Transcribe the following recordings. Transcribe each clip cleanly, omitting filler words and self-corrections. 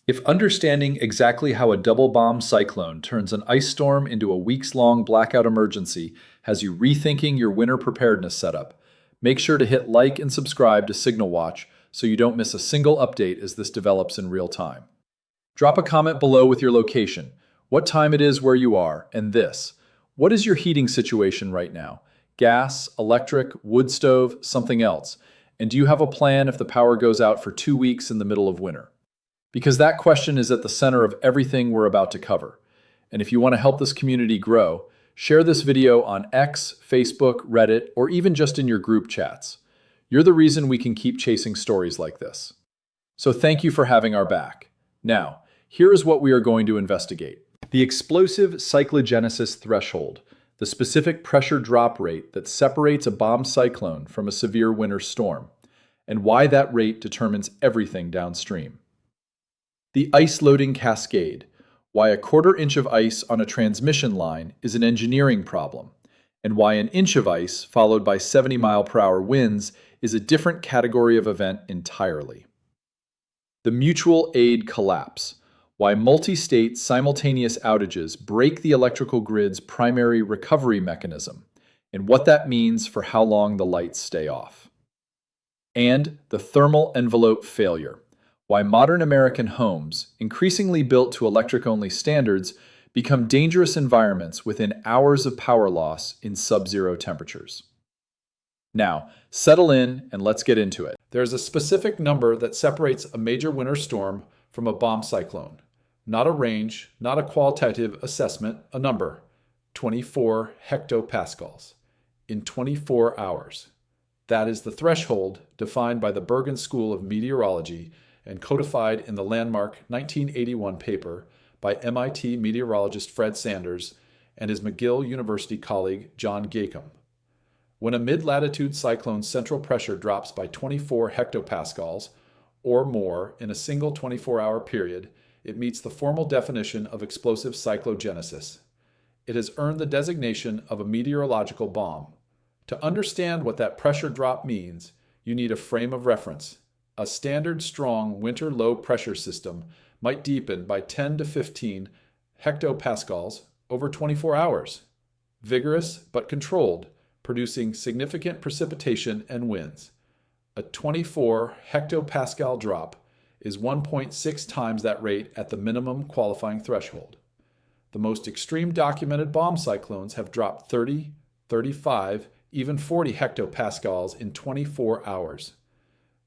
If understanding exactly how a double bomb cyclone turns an ice storm into a weeks-long blackout emergency has you rethinking your winter preparedness setup, make sure to hit like and subscribe to Signal Watch so you don't miss a single update as this develops in real time. Drop a comment below with your location, what time it is where you are, and this. What is your heating situation right now? Gas, electric, wood stove, something else? And do you have a plan if the power goes out for 2 weeks in the middle of winter? Because that question is at the center of everything we're about to cover. And if you want to help this community grow, share this video on X, Facebook, Reddit, or even just in your group chats. You're the reason we can keep chasing stories like this. So thank you for having our back. Now, here is what we are going to investigate. The explosive cyclogenesis threshold, the specific pressure drop rate that separates a bomb cyclone from a severe winter storm, and why that rate determines everything downstream. The ice loading cascade, why a quarter-inch of ice on a transmission line is an engineering problem, and why an inch of ice followed by 70-mile-per-hour winds is a different category of event entirely. The mutual aid collapse, why multi-state simultaneous outages break the electrical grid's primary recovery mechanism, and what that means for how long the lights stay off. And the thermal envelope failure, why modern American homes, increasingly built to electric-only standards, become dangerous environments within hours of power loss in sub-zero temperatures. Now, settle in and let's get into it. There's a specific number that separates a major winter storm from a bomb cyclone. Not a range, not a qualitative assessment, a number. 24 hectopascals in 24 hours. That is the threshold defined by the Bergen School of Meteorology and codified in the landmark 1981 paper by MIT meteorologist Fred Sanders and his McGill University colleague John Gacom. When a mid-latitude cyclone's central pressure drops by 24 hectopascals or more in a single 24-hour period, it meets the formal definition of explosive cyclogenesis. It has earned the designation of a meteorological bomb. To understand what that pressure drop means, you need a frame of reference. A standard strong winter low pressure system might deepen by 10 to 15 hectopascals over 24 hours. Vigorous but controlled, producing significant precipitation and winds. A 24 hectopascal drop is 1.6 times that rate at the minimum qualifying threshold. The most extreme documented bomb cyclones have dropped 30, 35, even 40 hectopascals in 24 hours.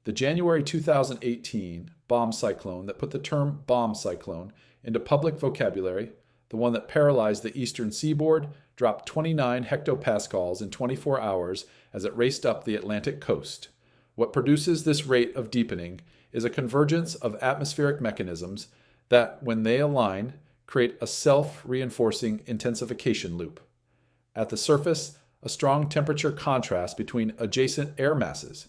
The January 2018 bomb cyclone that put the term bomb cyclone into public vocabulary, the one that paralyzed the eastern seaboard, dropped 29 hectopascals in 24 hours as it raced up the Atlantic coast. What produces this rate of deepening is a convergence of atmospheric mechanisms that, when they align, create a self-reinforcing intensification loop. At the surface, a strong temperature contrast between adjacent air masses.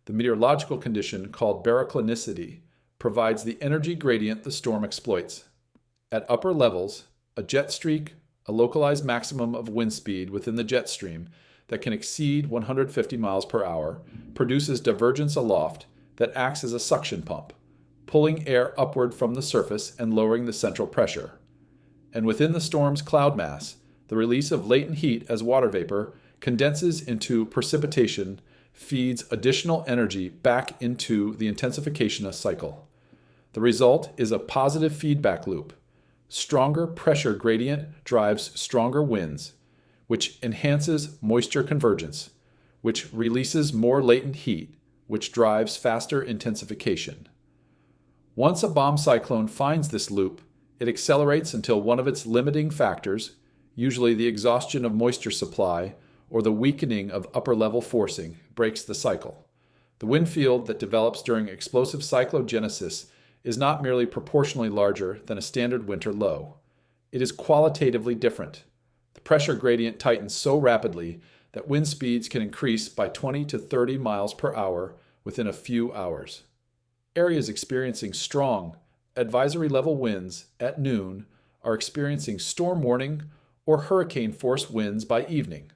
The meteorological condition called baroclinicity provides the energy gradient the storm exploits. At upper levels, a jet streak, a localized maximum of wind speed within the jet stream that can exceed 150 miles per hour, produces divergence aloft that acts as a suction pump, pulling air upward from the surface and lowering the central pressure. And within the storm's cloud mass, the release of latent heat as water vapor condenses into precipitation, feeds additional energy back into the intensification cycle. The result is a positive feedback loop. Stronger pressure gradient drives stronger winds, which enhances moisture convergence, which releases more latent heat, which drives faster intensification. Once a bomb cyclone finds this loop, it accelerates until one of its limiting factors, usually the exhaustion of moisture supply or the weakening of upper-level forcing, breaks the cycle. The wind field that develops during explosive cyclogenesis is not merely proportionally larger than a standard winter low. It is qualitatively different. The pressure gradient tightens so rapidly that wind speeds can increase by 20 to 30 miles per hour within a few hours. Areas experiencing strong, advisory-level winds at noon are experiencing storm warning or hurricane-force winds by evening.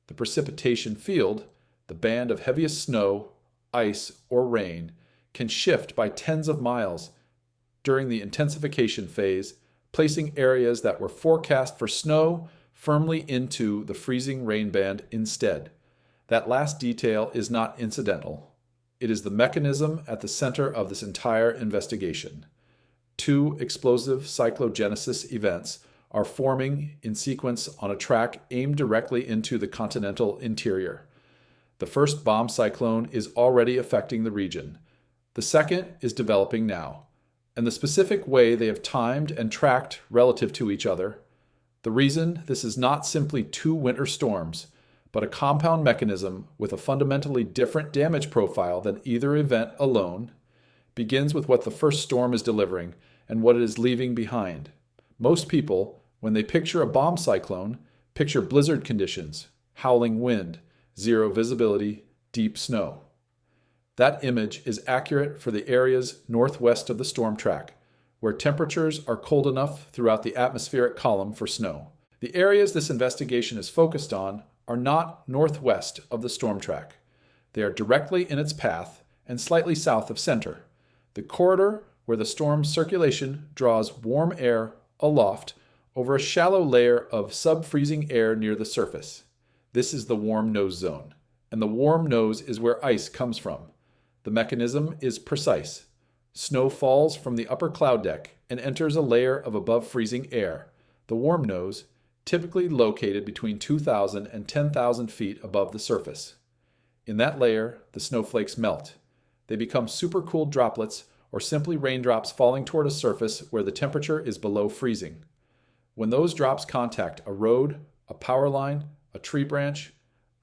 The precipitation field, the band of heaviest snow, ice, or rain, can shift by tens of miles during the intensification phase, placing areas that were forecast for snow firmly into the freezing rain band instead. That last detail is not incidental. It is the mechanism at the center of this entire investigation. Two explosive cyclogenesis events are forming in sequence on a track aimed directly into the continental interior. The first bomb cyclone is already affecting the region. The second is developing now, and the specific way they have timed and tracked relative to each other. The reason this is not simply two winter storms, but a compound mechanism with a fundamentally different damage profile than either event alone, begins with what the first storm is delivering and what it is leaving behind. Most people, when they picture a bomb cyclone, picture blizzard conditions, howling wind, zero visibility, deep snow. That image is accurate for the areas northwest of the storm track, where temperatures are cold enough throughout the atmospheric column for snow. The areas this investigation is focused on are not northwest of the storm track. They are directly in its path and slightly south of center, the corridor where the storm's circulation draws warm air aloft over a shallow layer of sub-freezing air near the surface. This is the warm nose zone, and the warm nose is where ice comes from. The mechanism is precise. Snow falls from the upper cloud deck and enters a layer of above freezing air, the warm nose, typically located between 2,000 and 10,000 feet above the surface. In that layer, the snowflakes melt. They become supercooled droplets or simply raindrops falling toward a surface where the temperature is below freezing. When those drops contact a road, a power line, a tree branch,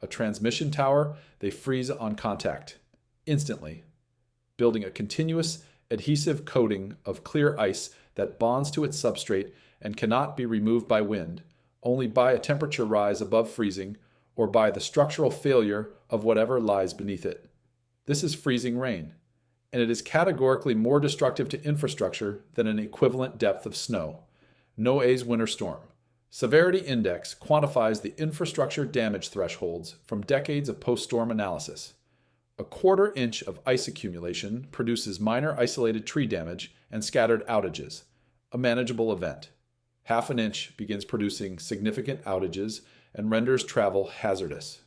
a transmission tower, they freeze on contact, instantly, building a continuous adhesive coating of clear ice that bonds to its substrate and cannot be removed by wind, only by a temperature rise above freezing or by the structural failure of whatever lies beneath it. This is freezing rain, and it is categorically more destructive to infrastructure than an equivalent depth of snow. Noé's winter storm. Severity Index quantifies the infrastructure damage thresholds from decades of post-storm analysis. A quarter inch of ice accumulation produces minor isolated tree damage and scattered outages, a manageable event. Half an inch begins producing significant outages and renders travel hazardous.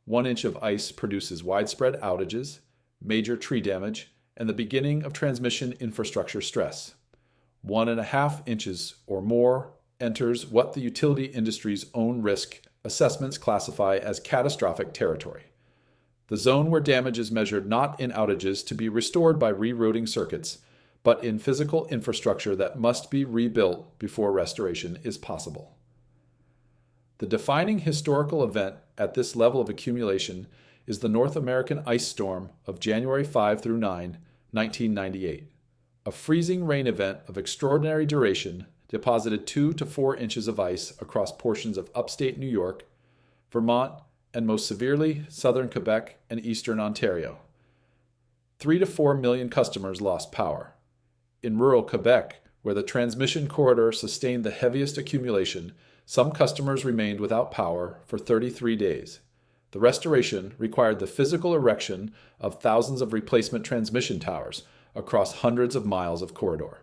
1 inch of ice produces widespread outages, major tree damage, and the beginning of transmission infrastructure stress. 1.5 inches or more enters what the utility industry's own risk assessments classify as catastrophic territory. The zone where damage is measured not in outages to be restored by rerouting circuits, but in physical infrastructure that must be rebuilt before restoration is possible. The defining historical event at this level of accumulation is the North American ice storm of January 5 through 9, 1998. A freezing rain event of extraordinary duration deposited 2 to 4 inches of ice across portions of upstate New York, Vermont, and most severely, southern Quebec and eastern Ontario. 3 to 4 million customers lost power. In rural Quebec, where the transmission corridor sustained the heaviest accumulation, some customers remained without power for 33 days. The restoration required the physical erection of thousands of replacement transmission towers across hundreds of miles of corridor,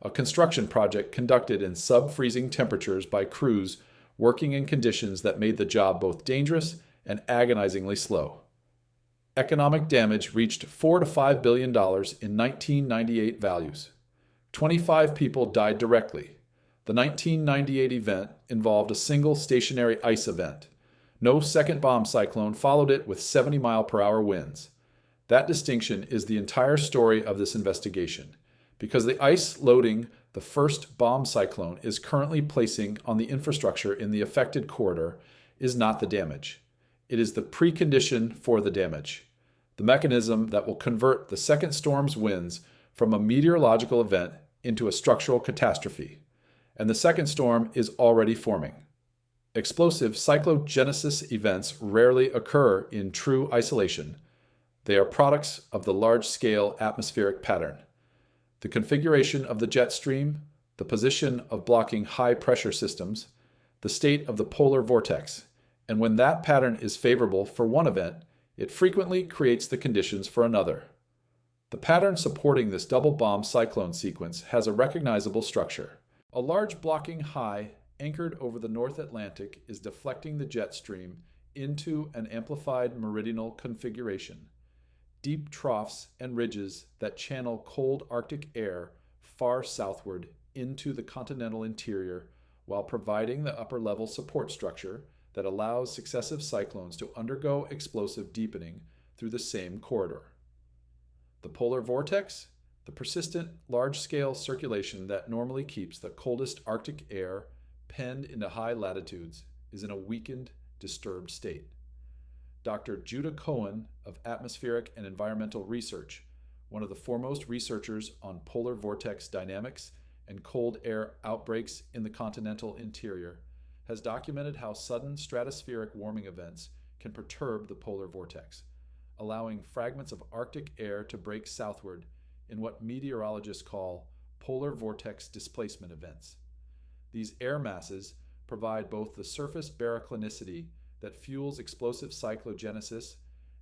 a construction project conducted in sub-freezing temperatures by crews working in conditions that made the job both dangerous and agonizingly slow. Economic damage reached $4 to $5 billion in 1998 values. 25 people died directly. The 1998 event involved a single stationary ice event. No second bomb cyclone followed it with 70-mile-per-hour winds. That distinction is the entire story of this investigation, because the ice loading the first bomb cyclone is currently placing on the infrastructure in the affected corridor is not the damage. It is the precondition for the damage, the mechanism that will convert the second storm's winds from a meteorological event into a structural catastrophe. And the second storm is already forming. Explosive cyclogenesis events rarely occur in true isolation. They are products of the large-scale atmospheric pattern. The configuration of the jet stream, the position of blocking high-pressure systems, the state of the polar vortex, and when that pattern is favorable for one event, it frequently creates the conditions for another. The pattern supporting this double bomb cyclone sequence has a recognizable structure. A large blocking high anchored over the North Atlantic is deflecting the jet stream into an amplified meridional configuration. Deep troughs and ridges that channel cold Arctic air far southward into the continental interior while providing the upper level support structure that allows successive cyclones to undergo explosive deepening through the same corridor. The polar vortex, the persistent large-scale circulation that normally keeps the coldest Arctic air penned into high latitudes, is in a weakened, disturbed state. Dr. Judah Cohen of Atmospheric and Environmental Research, one of the foremost researchers on polar vortex dynamics and cold air outbreaks in the continental interior, has documented how sudden stratospheric warming events can perturb the polar vortex, allowing fragments of Arctic air to break southward in what meteorologists call polar vortex displacement events. These air masses provide both the surface baroclinicity that fuels explosive cyclogenesis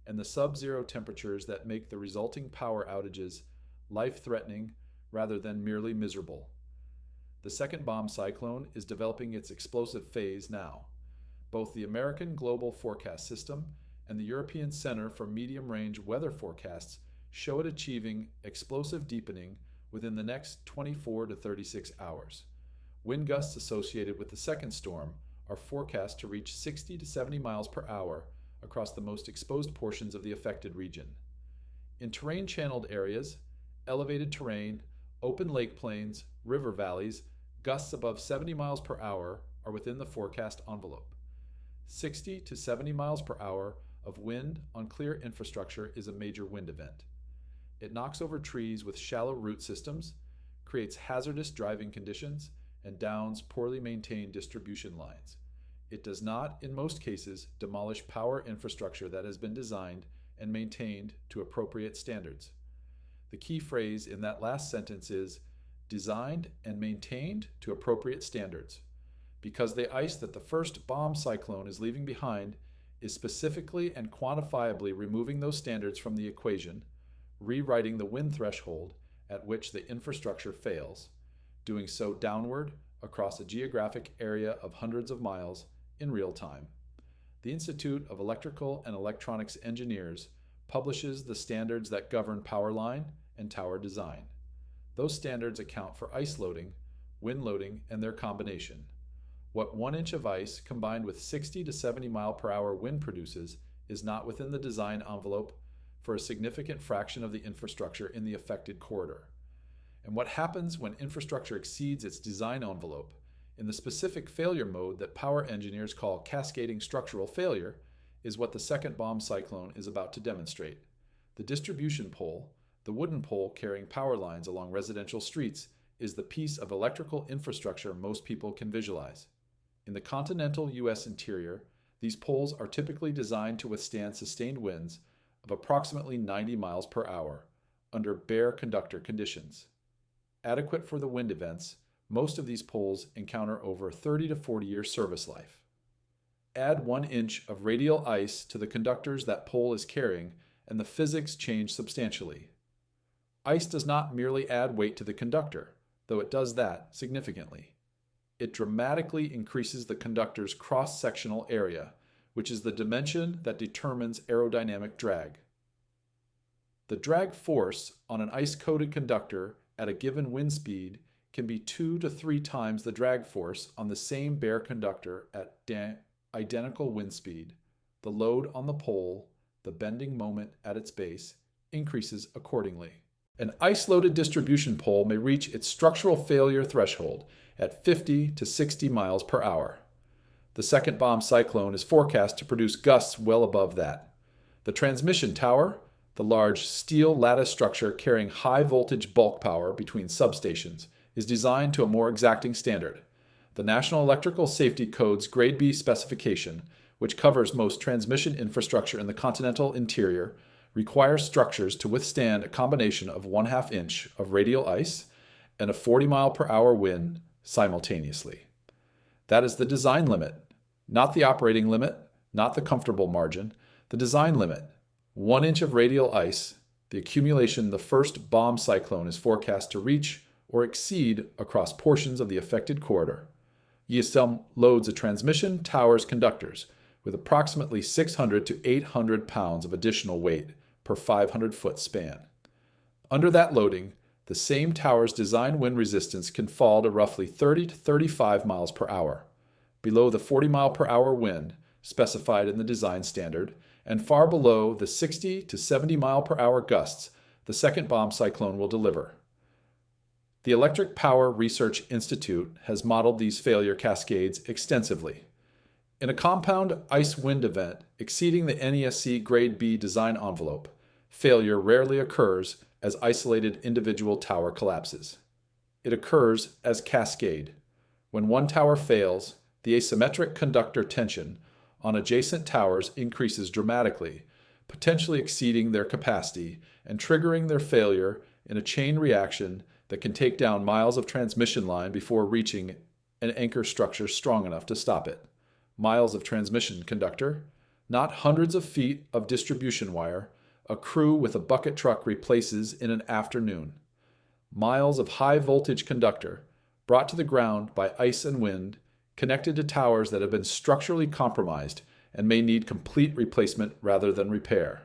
and the sub-zero temperatures that make the resulting power outages life-threatening rather than merely miserable. The second bomb cyclone is developing its explosive phase now. Both the American Global Forecast System and the European Center for Medium-Range Weather Forecasts show it achieving explosive deepening within the next 24 to 36 hours. Wind gusts associated with the second storm are forecast to reach 60 to 70 miles per hour across the most exposed portions of the affected region. In terrain-channeled areas, elevated terrain, open lake plains, river valleys, gusts above 70 miles per hour are within the forecast envelope. 60 to 70 miles per hour of wind on clear infrastructure is a major wind event. It knocks over trees with shallow root systems, creates hazardous driving conditions, and downs poorly maintained distribution lines. It does not, in most cases, demolish power infrastructure that has been designed and maintained to appropriate standards. The key phrase in that last sentence is designed and maintained to appropriate standards, because the ice that the first bomb cyclone is leaving behind is specifically and quantifiably removing those standards from the equation, rewriting the wind threshold at which the infrastructure fails, doing so downward across a geographic area of hundreds of miles in real time. The Institute of Electrical and Electronics Engineers publishes the standards that govern power line and tower design. Those standards account for ice loading, wind loading, and their combination. What 1 inch of ice combined with 60 to 70 mile per hour wind produces is not within the design envelope for a significant fraction of the infrastructure in the affected corridor. And what happens when infrastructure exceeds its design envelope, in the specific failure mode that power engineers call cascading structural failure, is what the second bomb cyclone is about to demonstrate. The distribution pole, the wooden pole carrying power lines along residential streets, is the piece of electrical infrastructure most people can visualize. In the continental U.S. interior, these poles are typically designed to withstand sustained winds of approximately 90 miles per hour under bare conductor conditions. Adequate for the wind events, most of these poles encounter over 30 to 40 year service life. Add 1 inch of radial ice to the conductors that pole is carrying, and the physics change substantially. Ice does not merely add weight to the conductor, though it does that significantly. It dramatically increases the conductor's cross-sectional area, which is the dimension that determines aerodynamic drag. The drag force on an ice-coated conductor at a given wind speed can be 2 to 3 times the drag force on the same bare conductor at identical wind speed. The load on the pole, the bending moment at its base, increases accordingly. An ice-loaded distribution pole may reach its structural failure threshold at 50 to 60 miles per hour. The second bomb cyclone is forecast to produce gusts well above that. The transmission tower, the large steel lattice structure carrying high-voltage bulk power between substations, is designed to a more exacting standard. The National Electrical Safety Code's Grade B specification, which covers most transmission infrastructure in the continental interior, requires structures to withstand a combination of 1/2 inch of radial ice and a 40 mile per hour wind simultaneously. That is the design limit, not the operating limit, not the comfortable margin, the design limit. 1 inch of radial ice, the accumulation the first bomb cyclone is forecast to reach or exceed across portions of the affected corridor. ESM loads a transmission tower's conductors with approximately 600 to 800 pounds of additional weight per 500-foot span. Under that loading, the same tower's design wind resistance can fall to roughly 30 to 35 miles per hour, below the 40 mile per hour wind specified in the design standard, and far below the 60 to 70 mile per hour gusts the second bomb cyclone will deliver. The Electric Power Research Institute has modeled these failure cascades extensively. In a compound ice wind event exceeding the NESC Grade B design envelope, failure rarely occurs as isolated individual tower collapses. It occurs as cascade. When one tower fails, the asymmetric conductor tension on adjacent towers increases dramatically, potentially exceeding their capacity and triggering their failure in a chain reaction that can take down miles of transmission line before reaching an anchor structure strong enough to stop it. Miles of transmission conductor, not hundreds of feet of distribution wire, a crew with a bucket truck replaces in an afternoon. Miles of high voltage conductor, brought to the ground by ice and wind, connected to towers that have been structurally compromised and may need complete replacement rather than repair.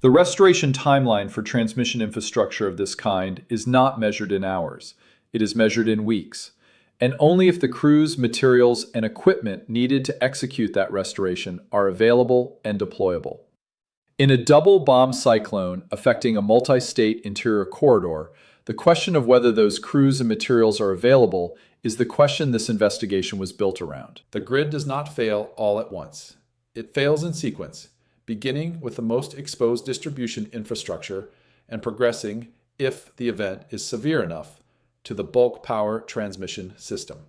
The restoration timeline for transmission infrastructure of this kind is not measured in hours. It is measured in weeks, and only if the crews, materials, and equipment needed to execute that restoration are available and deployable. In a double bomb cyclone affecting a multi-state interior corridor, the question of whether those crews and materials are available is the question this investigation was built around. The grid does not fail all at once. It fails in sequence, beginning with the most exposed distribution infrastructure and progressing, if the event is severe enough, to the bulk power transmission system.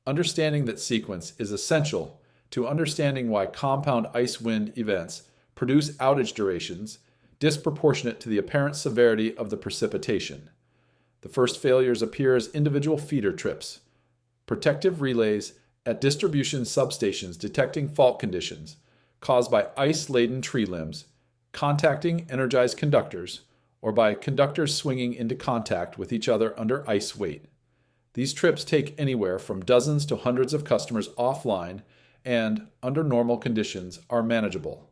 Understanding that sequence is essential to understanding why compound ice wind events produce outage durations disproportionate to the apparent severity of the precipitation. The first failures appear as individual feeder trips, protective relays at distribution substations detecting fault conditions caused by ice-laden tree limbs, contacting energized conductors, or by conductors swinging into contact with each other under ice weight. These trips take anywhere from dozens to hundreds of customers offline and, under normal conditions, are manageable.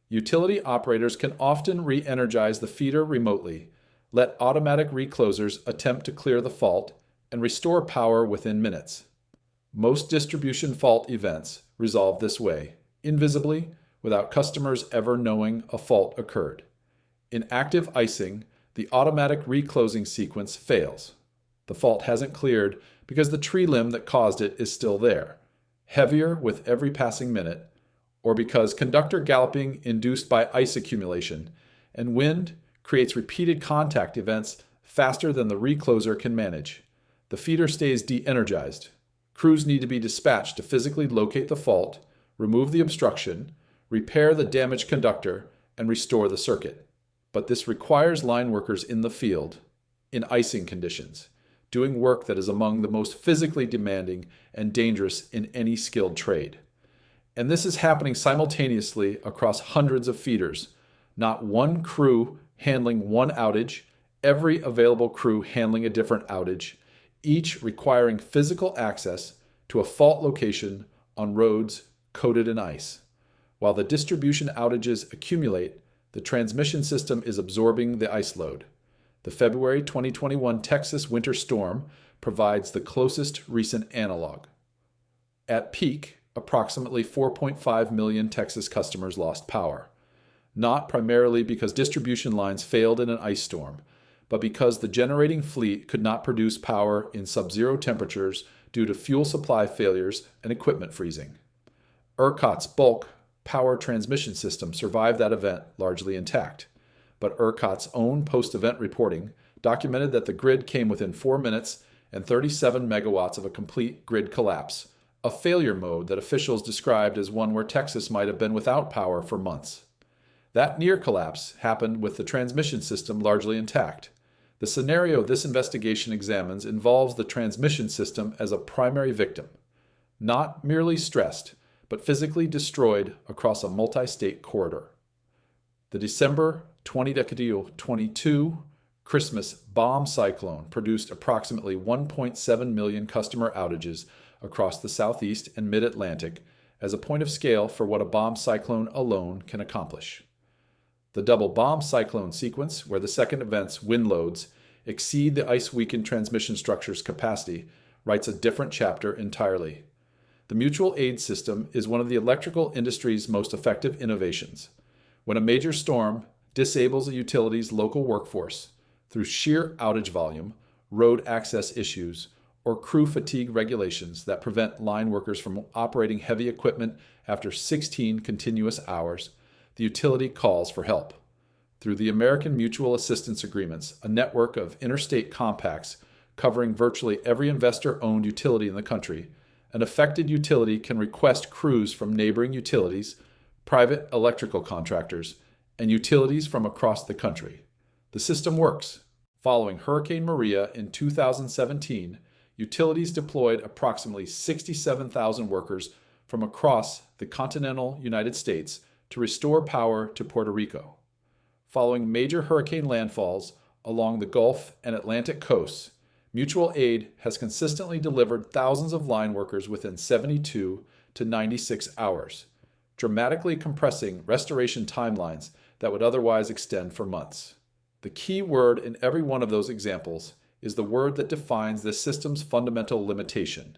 Utility operators can often re-energize the feeder remotely, let automatic reclosers attempt to clear the fault, and restore power within minutes. Most distribution fault events resolve this way, invisibly, without customers ever knowing a fault occurred. In active icing, the automatic reclosing sequence fails. The fault hasn't cleared because the tree limb that caused it is still there, heavier with every passing minute, or because conductor galloping induced by ice accumulation and wind creates repeated contact events faster than the recloser can manage. The feeder stays de-energized. Crews need to be dispatched to physically locate the fault, remove the obstruction, repair the damaged conductor, and restore the circuit. But this requires line workers in the field, in icing conditions, doing work that is among the most physically demanding and dangerous in any skilled trade. And this is happening simultaneously across hundreds of feeders, not one crew handling one outage, every available crew handling a different outage, each requiring physical access to a fault location on roads coated in ice. While the distribution outages accumulate, the transmission system is absorbing the ice load. The February 2021 Texas winter storm provides the closest recent analog. At peak, approximately 4.5 million Texas customers lost power, not primarily because distribution lines failed in an ice storm, but because the generating fleet could not produce power in sub-zero temperatures due to fuel supply failures and equipment freezing. ERCOT's bulk power transmission system survived that event largely intact, but ERCOT's own post-event reporting documented that the grid came within 4 minutes and 37 megawatts of a complete grid collapse, a failure mode that officials described as one where Texas might have been without power for months. That near collapse happened with the transmission system largely intact. The scenario this investigation examines involves the transmission system as a primary victim, not merely stressed, but physically destroyed across a multi-state corridor. The December 2022 Christmas bomb cyclone produced approximately 1.7 million customer outages across the southeast and mid-Atlantic as a point of scale for what a bomb cyclone alone can accomplish. The double bomb cyclone sequence, where the second event's wind loads exceed the ice-weakened transmission structure's capacity, writes a different chapter entirely. The mutual aid system is one of the electrical industry's most effective innovations. When a major storm disables a utility's local workforce through sheer outage volume, road access issues, or crew fatigue regulations that prevent line workers from operating heavy equipment after 16 continuous hours, the utility calls for help. Through the American Mutual Assistance Agreements, a network of interstate compacts covering virtually every investor-owned utility in the country, an affected utility can request crews from neighboring utilities, private electrical contractors, and utilities from across the country. The system works. Following Hurricane Maria in 2017, utilities deployed approximately 67,000 workers from across the continental United States to restore power to Puerto Rico. Following major hurricane landfalls along the Gulf and Atlantic coasts, mutual aid has consistently delivered thousands of line workers within 72 to 96 hours, dramatically compressing restoration timelines that would otherwise extend for months. The key word in every one of those examples is the word that defines this system's fundamental limitation: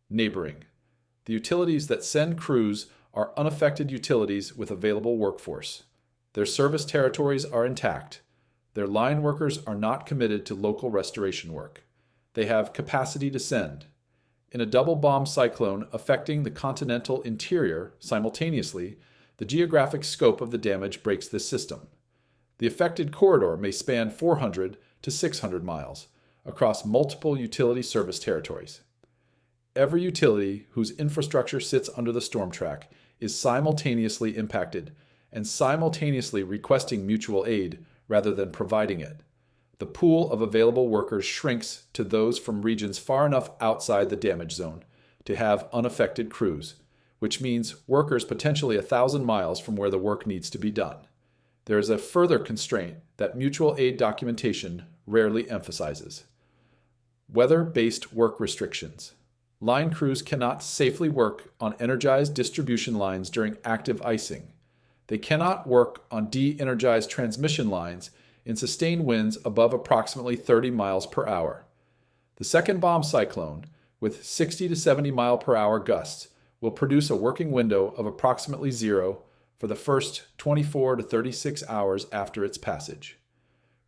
neighboring. The utilities that send crews are unaffected utilities with available workforce. Their service territories are intact. Their line workers are not committed to local restoration work. They have capacity to send. In a double bomb cyclone affecting the continental interior simultaneously, the geographic scope of the damage breaks this system. The affected corridor may span 400 to 600 miles across multiple utility service territories. Every utility whose infrastructure sits under the storm track is simultaneously impacted and simultaneously requesting mutual aid rather than providing it. The pool of available workers shrinks to those from regions far enough outside the damage zone to have unaffected crews, which means workers potentially 1,000 miles from where the work needs to be done. There is a further constraint that mutual aid documentation rarely emphasizes: weather-based work restrictions. Line crews cannot safely work on energized distribution lines during active icing. They cannot work on de-energized transmission lines in sustained winds above approximately 30 miles per hour. The second bomb cyclone, with 60 to 70 mile per hour gusts, will produce a working window of approximately zero for the first 24 to 36 hours after its passage.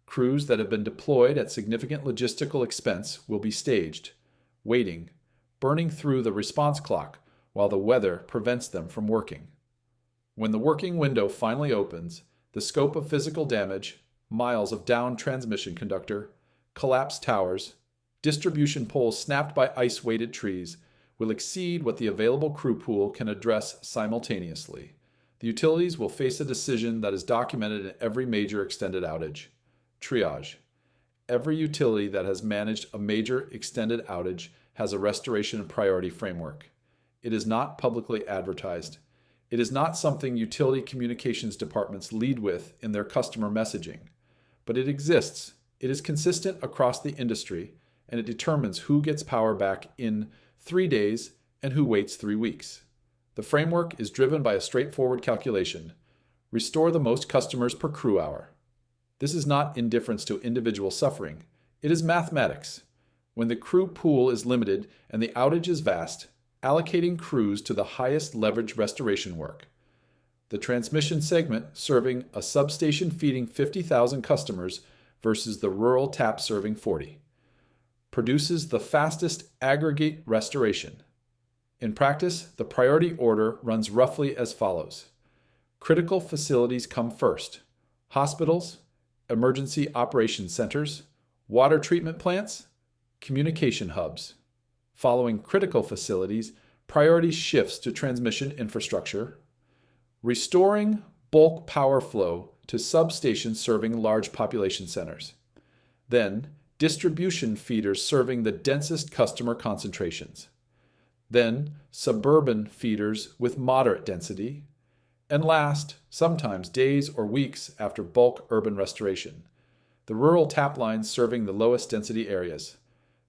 Crews that have been deployed at significant logistical expense will be staged, waiting, burning through the response clock while the weather prevents them from working. When the working window finally opens, the scope of physical damage, miles of downed transmission conductor, collapsed towers, distribution poles snapped by ice-weighted trees, will exceed what the available crew pool can address simultaneously. The utilities will face a decision that is documented in every major extended outage: triage. Every utility that has managed a major extended outage has a restoration priority framework. It is not publicly advertised. It is not something utility communications departments lead with in their customer messaging. But it exists. It is consistent across the industry, and it determines who gets power back in 3 days and who waits 3 weeks. The framework is driven by a straightforward calculation: restore the most customers per crew hour. This is not indifference to individual suffering. It is mathematics. When the crew pool is limited and the outage is vast, allocating crews to the highest leverage restoration work. The transmission segment serving a substation feeding 50,000 customers versus the rural tap serving 40 produces the fastest aggregate restoration. In practice, the priority order runs roughly as follows. Critical facilities come first: hospitals, emergency operations centers, water treatment plants, communication hubs. Following critical facilities, priority shifts to transmission infrastructure, restoring bulk power flow to substations serving large population centers. Then, distribution feeders serving the densest customer concentrations. Then, suburban feeders with moderate density. And last, sometimes days or weeks after bulk urban restoration. The rural tap lines serving the lowest density areas.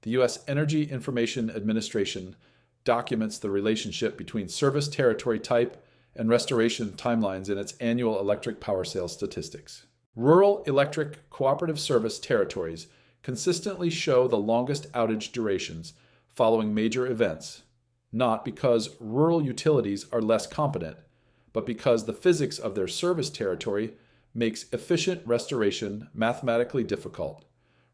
The U.S. Energy Information Administration documents the relationship between service territory type and restoration timelines in its annual electric power sales statistics. Rural electric cooperative service territories consistently show the longest outage durations following major events, not because rural utilities are less competent, but because the physics of their service territory makes efficient restoration mathematically difficult.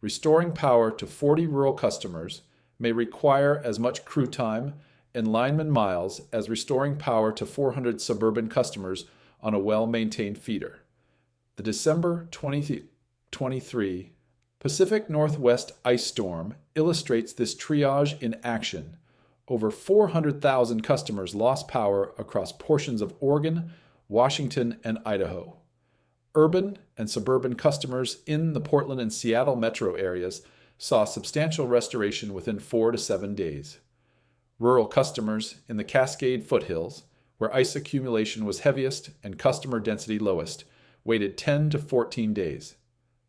Restoring power to 40 rural customers may require as much crew time and lineman miles as restoring power to 400 suburban customers on a well-maintained feeder. The December 2023 Pacific Northwest ice storm illustrates this triage in action. Over 400,000 customers lost power across portions of Oregon, Washington, and Idaho. Urban and suburban customers in the Portland and Seattle metro areas saw substantial restoration within 4 to 7 days. Rural customers in the Cascade foothills, where ice accumulation was heaviest and customer density lowest, waited 10 to 14 days.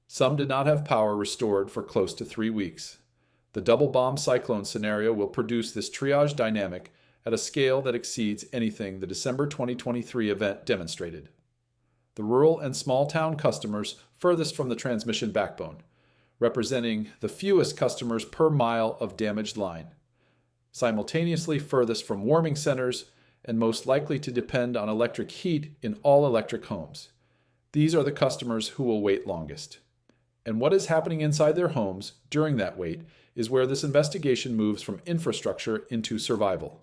Some did not have power restored for close to 3 weeks. The double bomb cyclone scenario will produce this triage dynamic at a scale that exceeds anything the December 2023 event demonstrated. The rural and small town customers furthest from the transmission backbone, representing the fewest customers per mile of damaged line, simultaneously furthest from warming centers and most likely to depend on electric heat in all electric homes. These are the customers who will wait longest. And what is happening inside their homes during that wait is where this investigation moves from infrastructure into survival.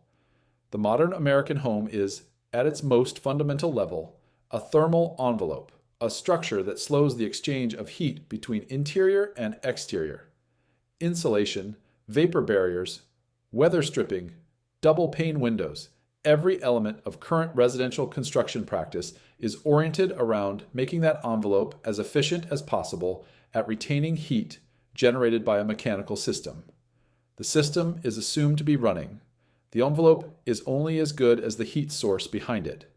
The modern American home is, at its most fundamental level, a thermal envelope, a structure that slows the exchange of heat between interior and exterior. Insulation, vapor barriers, weather stripping, double pane windows, every element of current residential construction practice is oriented around making that envelope as efficient as possible at retaining heat generated by a mechanical system. The system is assumed to be running. The envelope is only as good as the heat source behind it.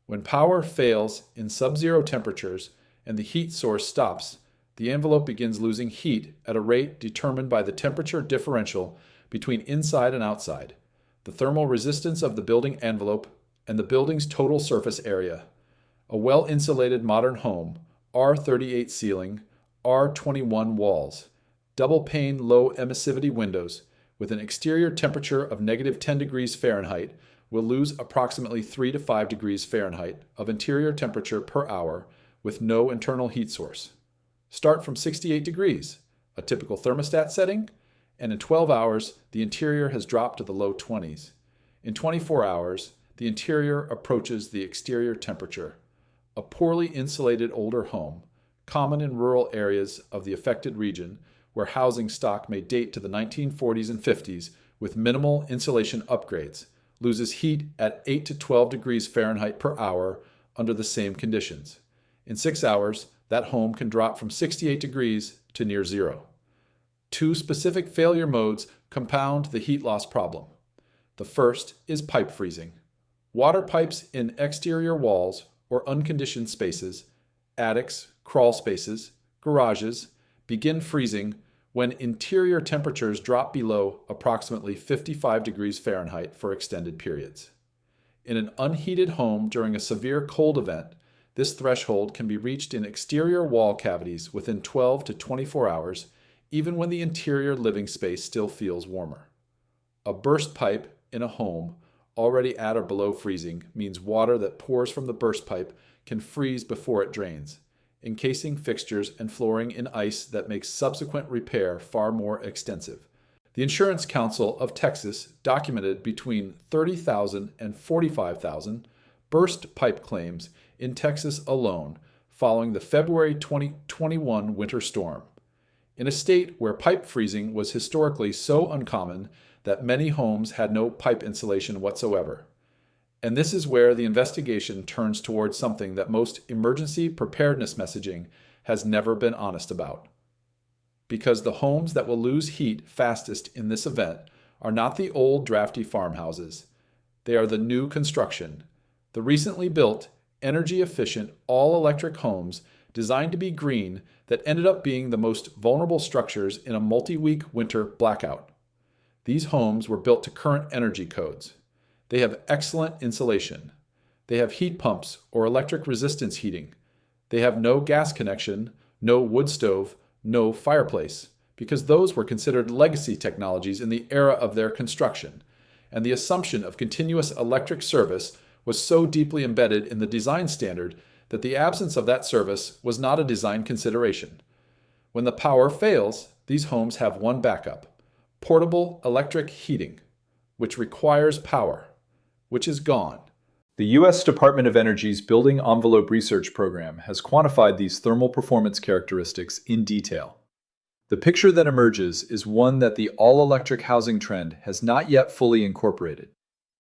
When power fails in sub-zero temperatures and the heat source stops, the envelope begins losing heat at a rate determined by the temperature differential between inside and outside, the thermal resistance of the building envelope, and the building's total surface area. A well-insulated modern home, R38 ceiling, R21 walls, double-pane low emissivity windows with an exterior temperature of -10 degrees Fahrenheit will lose approximately 3 to 5 degrees Fahrenheit of interior temperature per hour with no internal heat source. Start from 68 degrees, a typical thermostat setting, and in 12 hours, the interior has dropped to the low 20s. In 24 hours, the interior approaches the exterior temperature. A poorly insulated older home, common in rural areas of the affected region, where housing stock may date to the 1940s and 50s with minimal insulation upgrades, loses heat at 8 to 12 degrees Fahrenheit per hour under the same conditions. In 6 hours, that home can drop from 68 degrees to near zero. Two specific failure modes compound the heat loss problem. The first is pipe freezing. Water pipes in exterior walls or unconditioned spaces, attics, crawl spaces, garages, begin freezing when interior temperatures drop below approximately 55 degrees Fahrenheit for extended periods. In an unheated home during a severe cold event, this threshold can be reached in exterior wall cavities within 12 to 24 hours, even when the interior living space still feels warmer. A burst pipe in a home already at or below freezing means water that pours from the burst pipe can freeze before it drains, encasing fixtures and flooring in ice that makes subsequent repair far more extensive. The Insurance Council of Texas documented between 30,000 and 45,000 burst pipe claims in Texas alone following the February 2021 winter storm. In a state where pipe freezing was historically so uncommon that many homes had no pipe insulation whatsoever. And this is where the investigation turns towards something that most emergency preparedness messaging has never been honest about. Because the homes that will lose heat fastest in this event are not the old drafty farmhouses. They are the new construction, the recently built energy-efficient, all-electric homes designed to be green that ended up being the most vulnerable structures in a multi-week winter blackout. These homes were built to current energy codes. They have excellent insulation. They have heat pumps or electric resistance heating. They have no gas connection, no wood stove, no fireplace, because those were considered legacy technologies in the era of their construction, and the assumption of continuous electric service was so deeply embedded in the design standard that the absence of that service was not a design consideration. When the power fails, these homes have one backup: portable electric heating, which requires power, which is gone. The U.S. Department of Energy's Building Envelope Research Program has quantified these thermal performance characteristics in detail. The picture that emerges is one that the all-electric housing trend has not yet fully incorporated.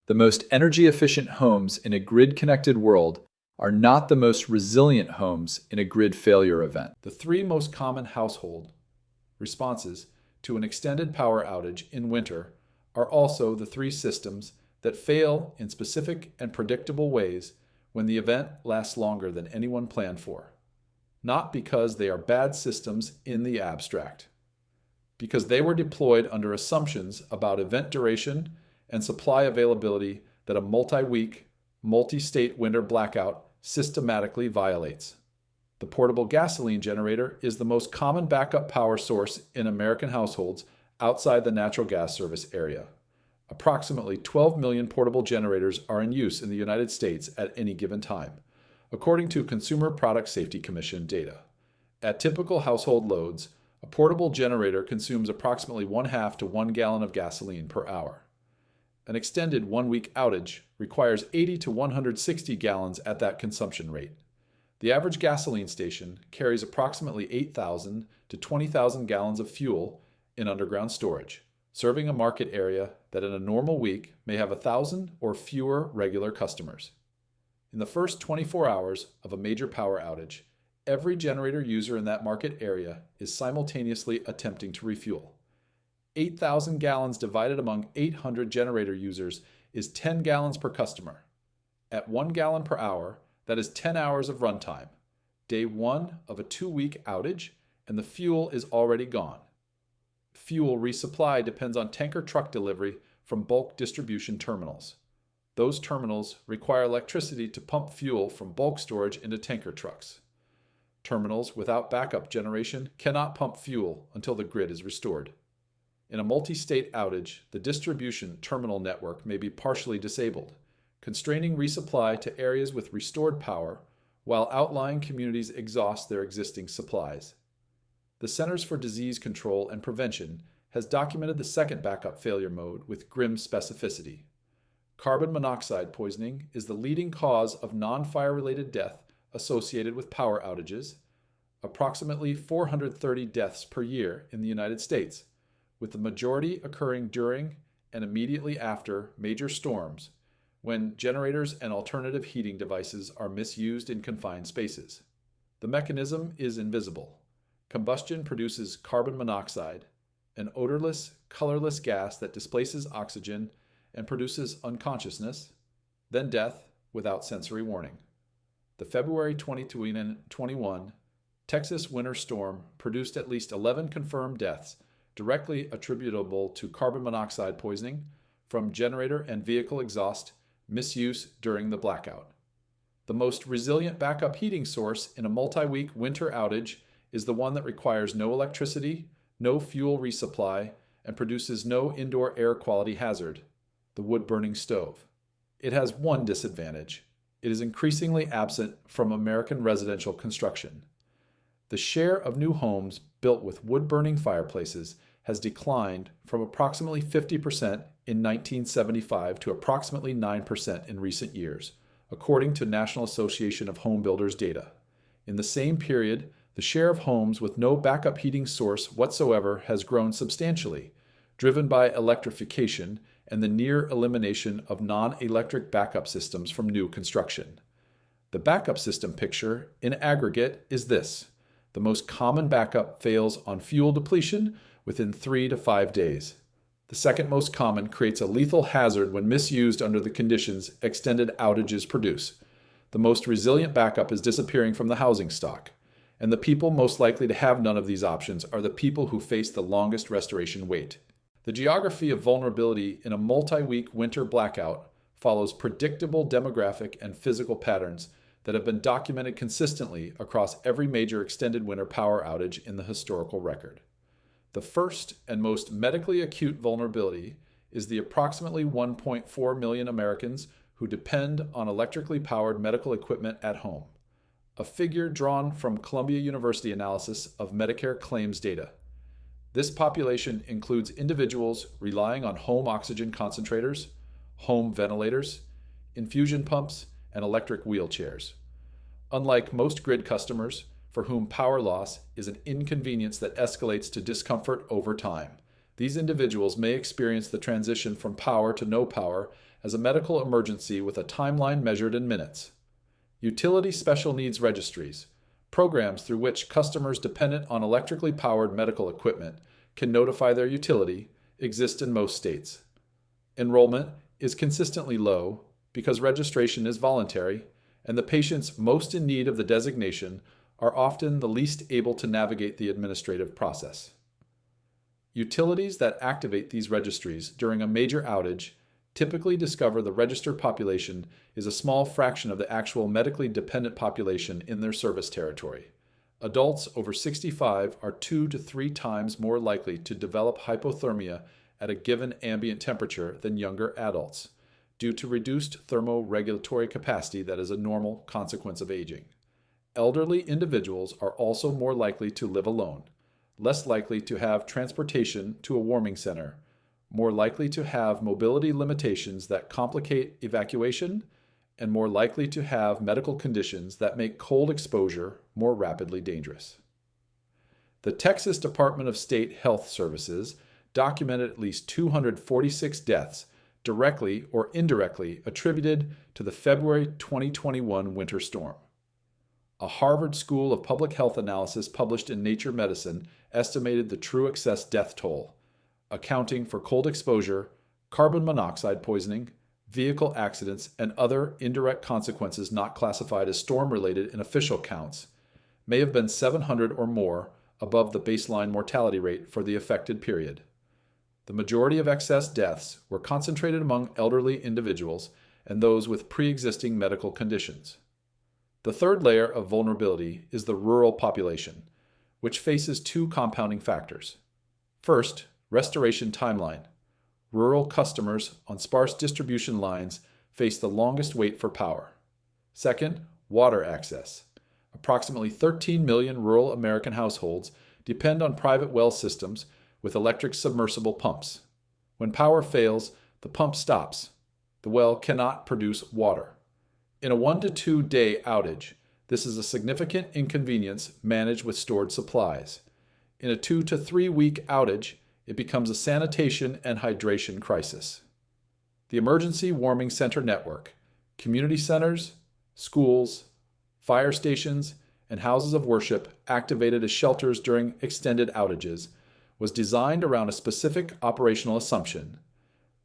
The most energy-efficient homes in a grid-connected world are not the most resilient homes in a grid failure event. The three most common household responses to an extended power outage in winter are also the three systems that fail in specific and predictable ways when the event lasts longer than anyone planned for. Not because they are bad systems in the abstract, because they were deployed under assumptions about event duration and supply availability that a multi-week, multi-state winter blackout systematically violates. The portable gasoline generator is the most common backup power source in American households outside the natural gas service area. Approximately 12 million portable generators are in use in the United States at any given time, according to Consumer Product Safety Commission data. At typical household loads, a portable generator consumes approximately 1/2 to 1 gallon of gasoline per hour. An extended one-week outage requires 80 to 160 gallons at that consumption rate. The average gasoline station carries approximately 8,000 to 20,000 gallons of fuel in underground storage, serving a market area that in a normal week may have 1,000 or fewer regular customers. In the first 24 hours of a major power outage, every generator user in that market area is simultaneously attempting to refuel. 8,000 gallons divided among 800 generator users is 10 gallons per customer. At 1 gallon per hour, that is 10 hours of runtime. Day 1 of a 2-week outage, and the fuel is already gone. Fuel resupply depends on tanker truck delivery from bulk distribution terminals. Those terminals require electricity to pump fuel from bulk storage into tanker trucks. Terminals without backup generation cannot pump fuel until the grid is restored. In a multi-state outage, the distribution terminal network may be partially disabled, constraining resupply to areas with restored power while outlying communities exhaust their existing supplies. The Centers for Disease Control and Prevention has documented the second backup failure mode with grim specificity. Carbon monoxide poisoning is the leading cause of non-fire-related death associated with power outages, approximately 430 deaths per year in the United States, with the majority occurring during and immediately after major storms, when generators and alternative heating devices are misused in confined spaces. The mechanism is invisible. Combustion produces carbon monoxide, an odorless, colorless gas that displaces oxygen and produces unconsciousness, then death without sensory warning. The February 2021 Texas winter storm produced at least 11 confirmed deaths directly attributable to carbon monoxide poisoning from generator and vehicle exhaust misuse during the blackout. The most resilient backup heating source in a multi-week winter outage is the one that requires no electricity, no fuel resupply, and produces no indoor air quality hazard: the wood-burning stove. It has one disadvantage: it is increasingly absent from American residential construction. The share of new homes built with wood-burning fireplaces has declined from approximately 50% in 1975 to approximately 9% in recent years, according to National Association of Home Builders data. In the same period, the share of homes with no backup heating source whatsoever has grown substantially, driven by electrification and the near elimination of non-electric backup systems from new construction. The backup system picture, in aggregate, is this: the most common backup fails on fuel depletion within 3 to 5 days. The second most common creates a lethal hazard when misused under the conditions extended outages produce. the most resilient backup is disappearing from the housing stock. And the people most likely to have none of these options are the people who face the longest restoration wait. The geography of vulnerability in a multi-week winter blackout follows predictable demographic and physical patterns that have been documented consistently across every major extended winter power outage in the historical record. The first and most medically acute vulnerability is the approximately 1.4 million Americans who depend on electrically powered medical equipment at home. A figure drawn from Columbia University analysis of Medicare claims data. This population includes individuals relying on home oxygen concentrators, home ventilators, infusion pumps, and electric wheelchairs. Unlike most grid customers, for whom power loss is an inconvenience that escalates to discomfort over time, these individuals may experience the transition from power to no power as a medical emergency with a timeline measured in minutes. Utility special needs registries, programs through which customers dependent on electrically powered medical equipment can notify their utility, exist in most states. Enrollment is consistently low because registration is voluntary, and the patients most in need of the designation are often the least able to navigate the administrative process. Utilities that activate these registries during a major outage typically discover the registered population is a small fraction of the actual medically dependent population in their service territory. Adults over 65 are 2 to 3 times more likely to develop hypothermia at a given ambient temperature than younger adults, due to reduced thermoregulatory capacity that is a normal consequence of aging. Elderly individuals are also more likely to live alone, less likely to have transportation to a warming center, more likely to have mobility limitations that complicate evacuation, and more likely to have medical conditions that make cold exposure more rapidly dangerous. The Texas Department of State Health Services documented at least 246 deaths directly or indirectly attributed to the February 2021 winter storm. A Harvard School of Public Health analysis published in Nature Medicine estimated the true excess death toll, accounting for cold exposure, carbon monoxide poisoning, vehicle accidents, and other indirect consequences not classified as storm-related in official counts, may have been 700 or more above the baseline mortality rate for the affected period. The majority of excess deaths were concentrated among elderly individuals and those with pre-existing medical conditions. The third layer of vulnerability is the rural population, which faces 2 compounding factors. First, restoration timeline. Rural customers on sparse distribution lines face the longest wait for power. Second, water access. Approximately 13 million rural American households depend on private well systems with electric submersible pumps. When power fails, the pump stops. The well cannot produce water. In a 1 to 2 day outage, this is a significant inconvenience managed with stored supplies. In a 2 to 3 week outage, it becomes a sanitation and hydration crisis. The Emergency Warming Center Network, community centers, schools, fire stations, and houses of worship activated as shelters during extended outages, was designed around a specific operational assumption.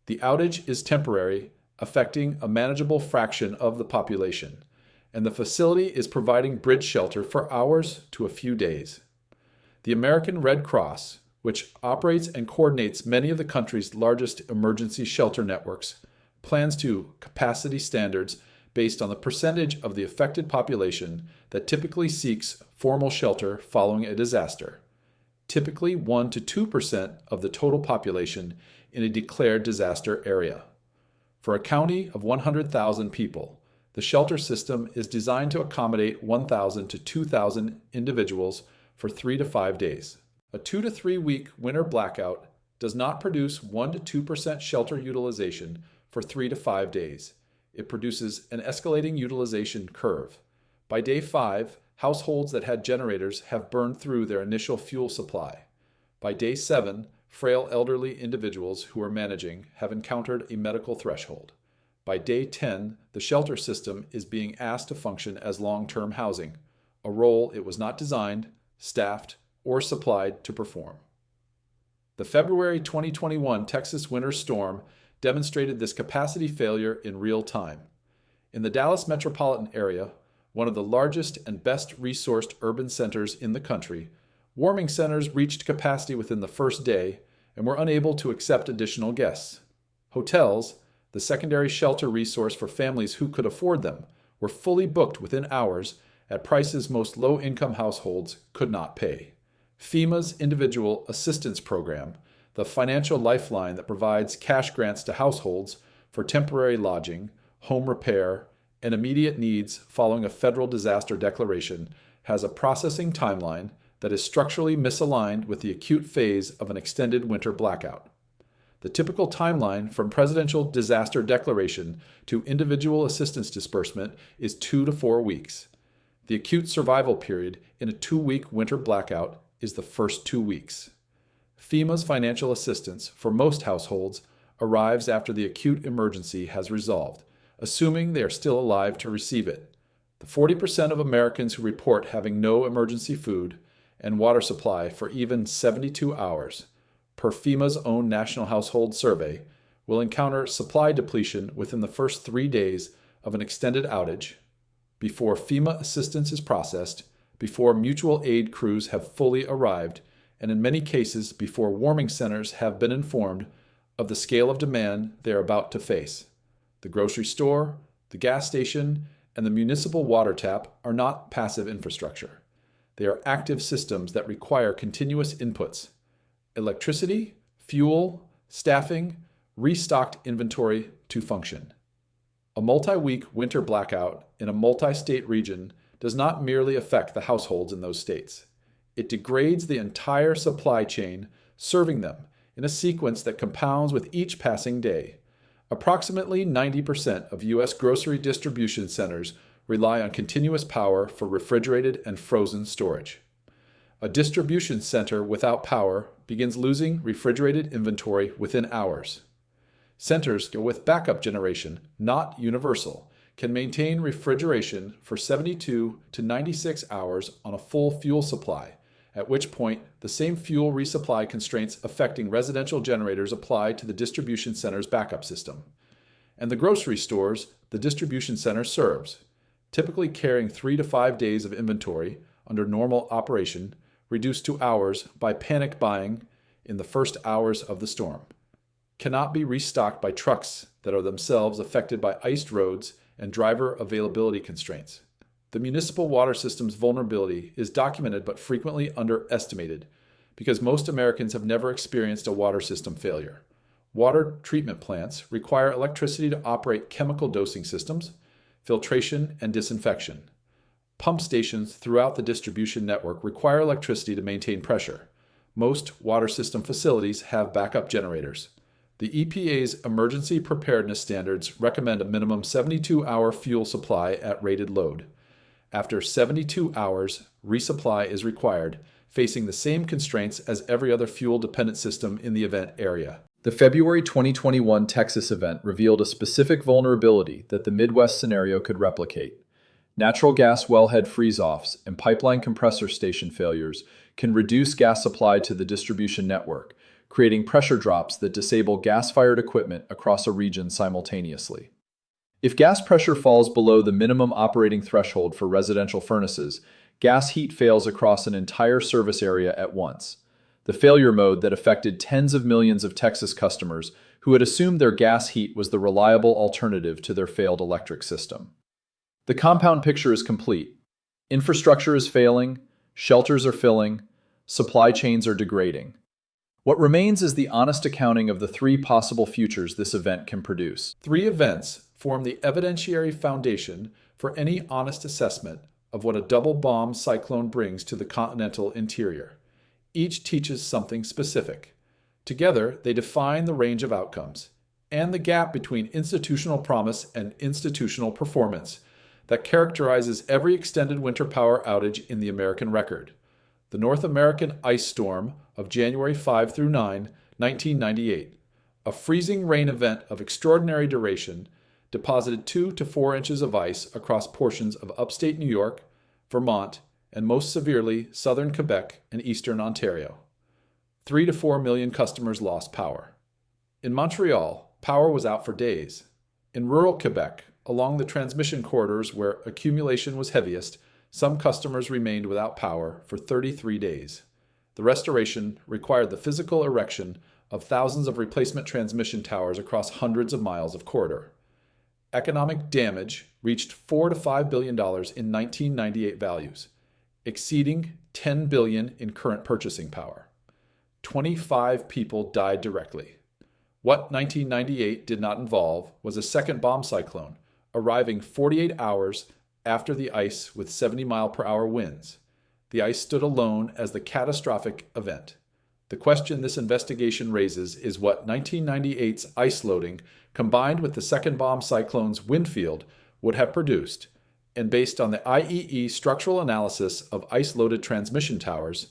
The outage is temporary, affecting a manageable fraction of the population, and the facility is providing bridge shelter for hours to a few days. The American Red Cross, which operates and coordinates many of the country's largest emergency shelter networks, plans to capacity standards based on the percentage of the affected population that typically seeks formal shelter following a disaster, typically 1 to 2% of the total population in a declared disaster area. For a county of 100,000 people, the shelter system is designed to accommodate 1,000 to 2,000 individuals for 3 to 5 days. A 2 to 3 week winter blackout does not produce 1 to 2% shelter utilization for 3 to 5 days. It produces an escalating utilization curve. By day 5, households that had generators have burned through their initial fuel supply. By day 7, frail elderly individuals who are managing have encountered a medical threshold. By day 10, the shelter system is being asked to function as long-term housing, a role it was not designed, staffed, or supplied to perform. The February 2021 Texas winter storm demonstrated this capacity failure in real time. In the Dallas metropolitan area, one of the largest and best resourced urban centers in the country, warming centers reached capacity within the first day and were unable to accept additional guests. Hotels, the secondary shelter resource for families who could afford them, were fully booked within hours at prices most low-income households could not pay. FEMA's Individual Assistance Program, the financial lifeline that provides cash grants to households for temporary lodging, home repair, and immediate needs following a federal disaster declaration, has a processing timeline that is structurally misaligned with the acute phase of an extended winter blackout. The typical timeline from presidential disaster declaration to individual assistance disbursement is 2 to 4 weeks. The acute survival period in a 2-week winter blackout is the first 2 weeks. FEMA's financial assistance for most households arrives after the acute emergency has resolved, assuming they are still alive to receive it. The 40% of Americans who report having no emergency food and water supply for even 72 hours, per FEMA's own National Household Survey, will encounter supply depletion within the first 3 days of an extended outage, before FEMA assistance is processed, before mutual aid crews have fully arrived, and in many cases before warming centers have been informed of the scale of demand they are about to face. The grocery store, the gas station, and the municipal water tap are not passive infrastructure. They are active systems that require continuous inputs: electricity, fuel, staffing, restocked inventory to function. A multi-week winter blackout in a multi-state region does not merely affect the households in those states. It degrades the entire supply chain serving them in a sequence that compounds with each passing day. Approximately 90% of U.S. grocery distribution centers rely on continuous power for refrigerated and frozen storage. A distribution center without power begins losing refrigerated inventory within hours. Centers with backup generation, not universal, can maintain refrigeration for 72 to 96 hours on a full fuel supply, at which point the same fuel resupply constraints affecting residential generators apply to the distribution center's backup system. And the grocery stores the distribution center serves, typically carrying 3 to 5 days of inventory under normal operation, reduced to hours by panic buying in the first hours of the storm, cannot be restocked by trucks that are themselves affected by iced roads and driver availability constraints. The municipal water system's vulnerability is documented but frequently underestimated because most Americans have never experienced a water system failure. Water treatment plants require electricity to operate chemical dosing systems, filtration, and disinfection. Pump stations throughout the distribution network require electricity to maintain pressure. Most water system facilities have backup generators. The EPA's emergency preparedness standards recommend a minimum 72-hour fuel supply at rated load. After 72 hours, resupply is required, facing the same constraints as every other fuel-dependent system in the event area. The February 2021 Texas event revealed a specific vulnerability that the Midwest scenario could replicate. Natural gas wellhead freeze-offs and pipeline compressor station failures can reduce gas supply to the distribution network, creating pressure drops that disable gas-fired equipment across a region simultaneously. If gas pressure falls below the minimum operating threshold for residential furnaces, gas heat fails across an entire service area at once. The failure mode that affected tens of millions of Texas customers who had assumed their gas heat was the reliable alternative to their failed electric system. The compound picture is complete. Infrastructure is failing, shelters are filling, supply chains are degrading. What remains is the honest accounting of the 3 possible futures this event can produce. 3 events form the evidentiary foundation for any honest assessment of what a double-bomb cyclone brings to the continental interior. Each teaches something specific. Together, they define the range of outcomes and the gap between institutional promise and institutional performance that characterizes every extended winter power outage in the American record. The North American ice storm of January 5 through 9, 1998, a freezing rain event of extraordinary duration, deposited 2 to 4 inches of ice across portions of upstate New York, Vermont, and most severely southern Quebec and eastern Ontario. 3 to 4 million customers lost power. In Montreal, power was out for days. In rural Quebec, along the transmission corridors where accumulation was heaviest, some customers remained without power for 33 days. The restoration required the physical erection of thousands of replacement transmission towers across hundreds of miles of corridor. Economic damage reached $4 to $5 billion in 1998 values, exceeding $10 billion in current purchasing power. 25 people died directly. What 1998 did not involve was a second bomb cyclone, arriving 48 hours after the ice with 70-mile-per-hour winds. The ice stood alone as the catastrophic event. The question this investigation raises is what 1998's ice loading, combined with the second bomb cyclone's wind field, would have produced, and based on the IEE structural analysis of ice-loaded transmission towers,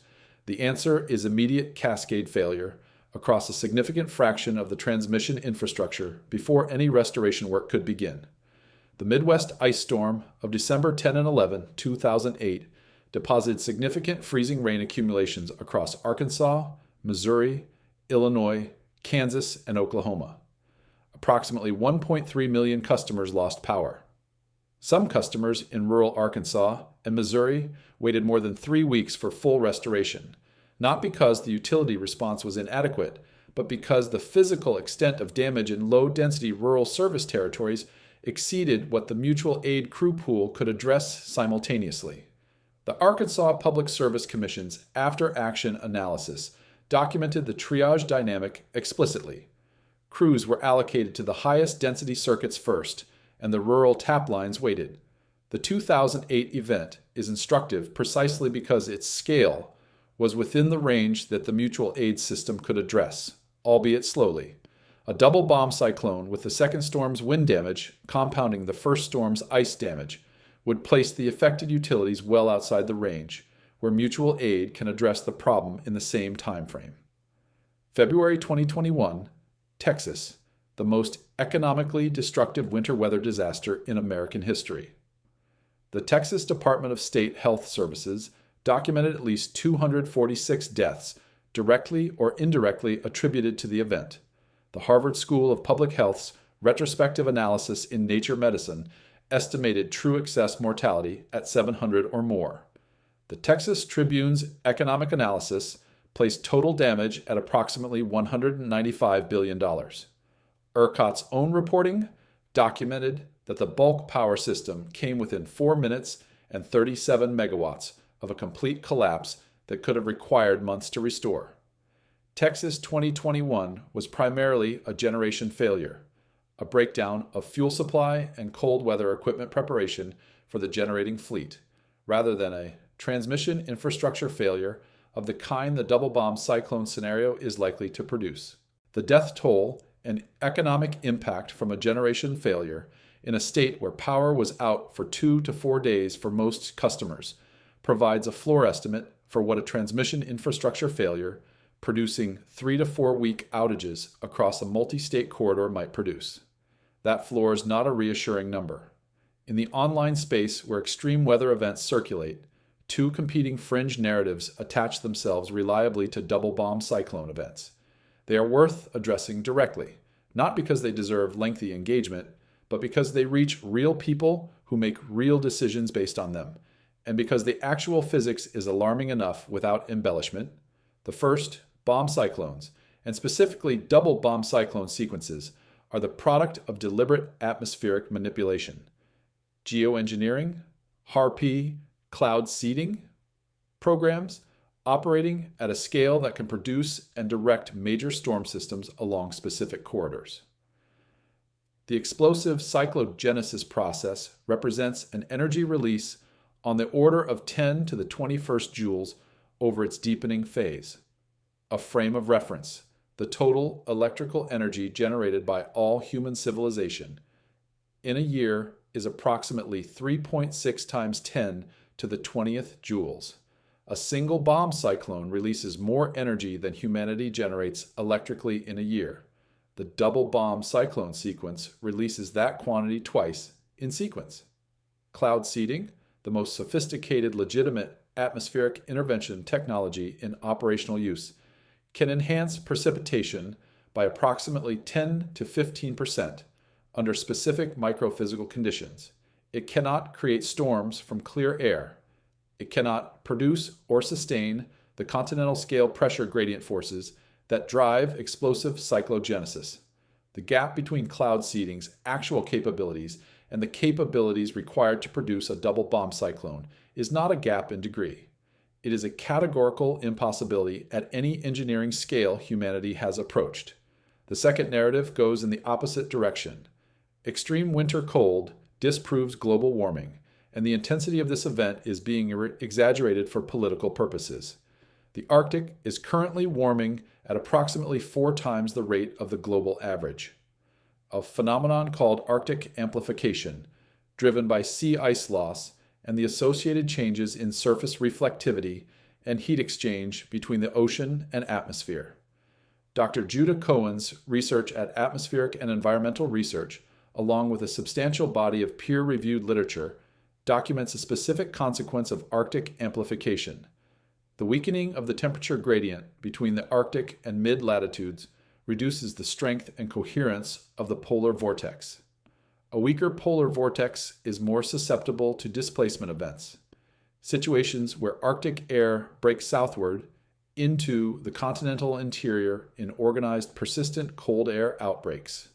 the answer is immediate cascade failure across a significant fraction of the transmission infrastructure before any restoration work could begin. The Midwest ice storm of December 10 and 11, 2008, deposited significant freezing rain accumulations across Arkansas, Missouri, Illinois, Kansas, and Oklahoma. Approximately 1.3 million customers lost power. Some customers in rural Arkansas and Missouri waited more than 3 weeks for full restoration, not because the utility response was inadequate, but because the physical extent of damage in low-density rural service territories exceeded what the mutual aid crew pool could address simultaneously. The Arkansas Public Service Commission's after-action analysis documented the triage dynamic explicitly. Crews were allocated to the highest density circuits first, and the rural tap lines waited. The 2008 event is instructive precisely because its scale was within the range that the mutual aid system could address, albeit slowly. A double bomb cyclone with the second storm's wind damage compounding the first storm's ice damage would place the affected utilities well outside the range, where mutual aid can address the problem in the same time frame. February 2021, Texas, the most economically destructive winter weather disaster in American history. The Texas Department of State Health Services documented at least 246 deaths directly or indirectly attributed to the event. The Harvard School of Public Health's retrospective analysis in Nature Medicine estimated true excess mortality at 700 or more. The Texas Tribune's economic analysis placed total damage at approximately $195 billion. ERCOT's own reporting documented that the bulk power system came within 4 minutes and 37 megawatts of a complete collapse that could have required months to restore. Texas 2021 was primarily a generation failure, a breakdown of fuel supply and cold weather equipment preparation for the generating fleet, rather than a transmission infrastructure failure of the kind the double bomb cyclone scenario is likely to produce. The death toll and economic impact from a generation failure in a state where power was out for 2 to 4 days for most customers provides a floor estimate for what a transmission infrastructure failure producing 3 to 4 week outages across a multi-state corridor might produce. That floor is not a reassuring number. In the online space where extreme weather events circulate, two competing fringe narratives attach themselves reliably to double bomb cyclone events. They are worth addressing directly, not because they deserve lengthy engagement, but because they reach real people who make real decisions based on them, and because the actual physics is alarming enough without embellishment. The first, bomb cyclones, and specifically double bomb cyclone sequences, are the product of deliberate atmospheric manipulation. Geoengineering, HARP, cloud seeding programs operating at a scale that can produce and direct major storm systems along specific corridors. The explosive cyclogenesis process represents an energy release on the order of 10 to the 21st joules over its deepening phase. A frame of reference, the total electrical energy generated by all human civilization in a year is approximately 3.6 times 10 to the 20th joules. A single bomb cyclone releases more energy than humanity generates electrically in a year. The double bomb cyclone sequence releases that quantity twice in sequence. Cloud seeding, the most sophisticated legitimate atmospheric intervention technology in operational use, can enhance precipitation by approximately 10 to 15%, under specific microphysical conditions. It cannot create storms from clear air. It cannot produce or sustain the continental scale pressure gradient forces that drive explosive cyclogenesis. The gap between cloud seeding's actual capabilities and the capabilities required to produce a double bomb cyclone is not a gap in degree. It is a categorical impossibility at any engineering scale humanity has approached. The second narrative goes in the opposite direction. Extreme winter cold disproves global warming, and the intensity of this event is being exaggerated for political purposes. The Arctic is currently warming at approximately 4 times the rate of the global average. A phenomenon called Arctic amplification, driven by sea ice loss and the associated changes in surface reflectivity and heat exchange between the ocean and atmosphere. Dr. Judah Cohen's research at Atmospheric and Environmental Research, along with a substantial body of peer-reviewed literature, documents a specific consequence of Arctic amplification. The weakening of the temperature gradient between the Arctic and mid-latitudes reduces the strength and coherence of the polar vortex. A weaker polar vortex is more susceptible to displacement events, situations where Arctic air breaks southward into the continental interior in organized persistent cold air outbreaks.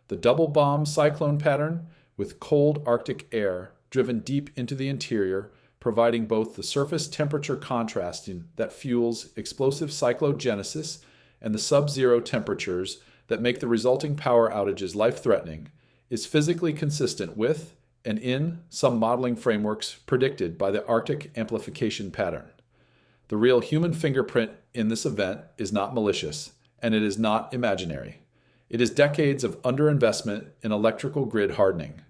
The double bomb cyclone pattern with cold Arctic air driven deep into the interior, providing both the surface temperature contrasting that fuels explosive cyclogenesis and the sub-zero temperatures that make the resulting power outages life-threatening, is physically consistent with and in some modeling frameworks predicted by the Arctic amplification pattern. The real human fingerprint in this event is not malicious, and it is not imaginary. It is decades of underinvestment in electrical grid hardening.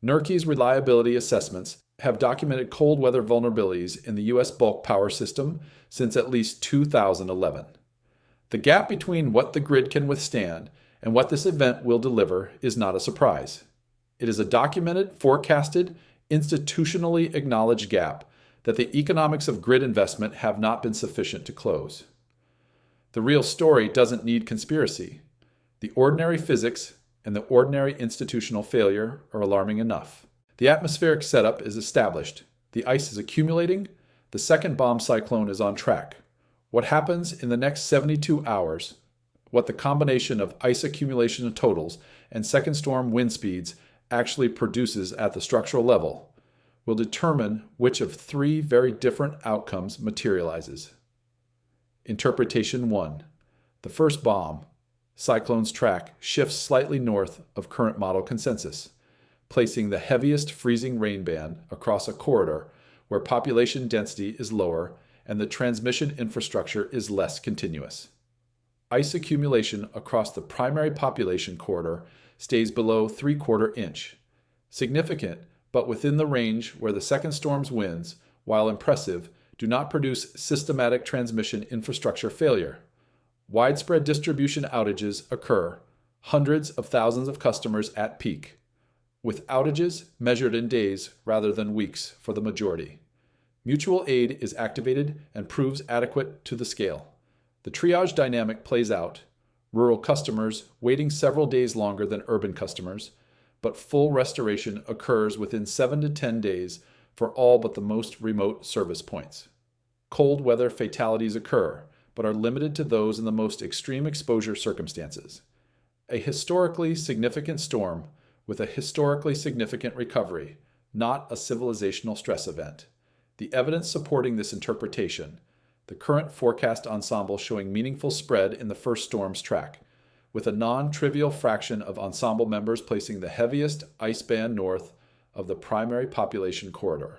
NERC's reliability assessments have documented cold weather vulnerabilities in the U.S. bulk power system since at least 2011. The gap between what the grid can withstand and what this event will deliver is not a surprise. It is a documented, forecasted, institutionally acknowledged gap that the economics of grid investment have not been sufficient to close. The real story doesn't need conspiracy. The ordinary physics and the ordinary institutional failure are alarming enough. The atmospheric setup is established. The ice is accumulating. The second bomb cyclone is on track. What happens in the next 72 hours, what the combination of ice accumulation totals and second storm wind speeds actually produces at the structural level, will determine which of 3 very different outcomes materializes. Interpretation 1. The first bomb, cyclone's track, shifts slightly north of current model consensus, placing the heaviest freezing rain band across a corridor where population density is lower and the transmission infrastructure is less continuous. Ice accumulation across the primary population corridor stays below 3/4 inch. Significant, but within the range where the second storm's winds, while impressive, do not produce systematic transmission infrastructure failure. Widespread distribution outages occur, hundreds of thousands of customers at peak, with outages measured in days rather than weeks for the majority. Mutual aid is activated and proves adequate to the scale. The triage dynamic plays out, rural customers waiting several days longer than urban customers, but full restoration occurs within 7 to 10 days for all but the most remote service points. Cold weather fatalities occur, but are limited to those in the most extreme exposure circumstances. A historically significant storm with a historically significant recovery, not a civilizational stress event. The evidence supporting this interpretation, the current forecast ensemble showing meaningful spread in the first storm's track, with a non-trivial fraction of ensemble members placing the heaviest ice band north of the primary population corridor.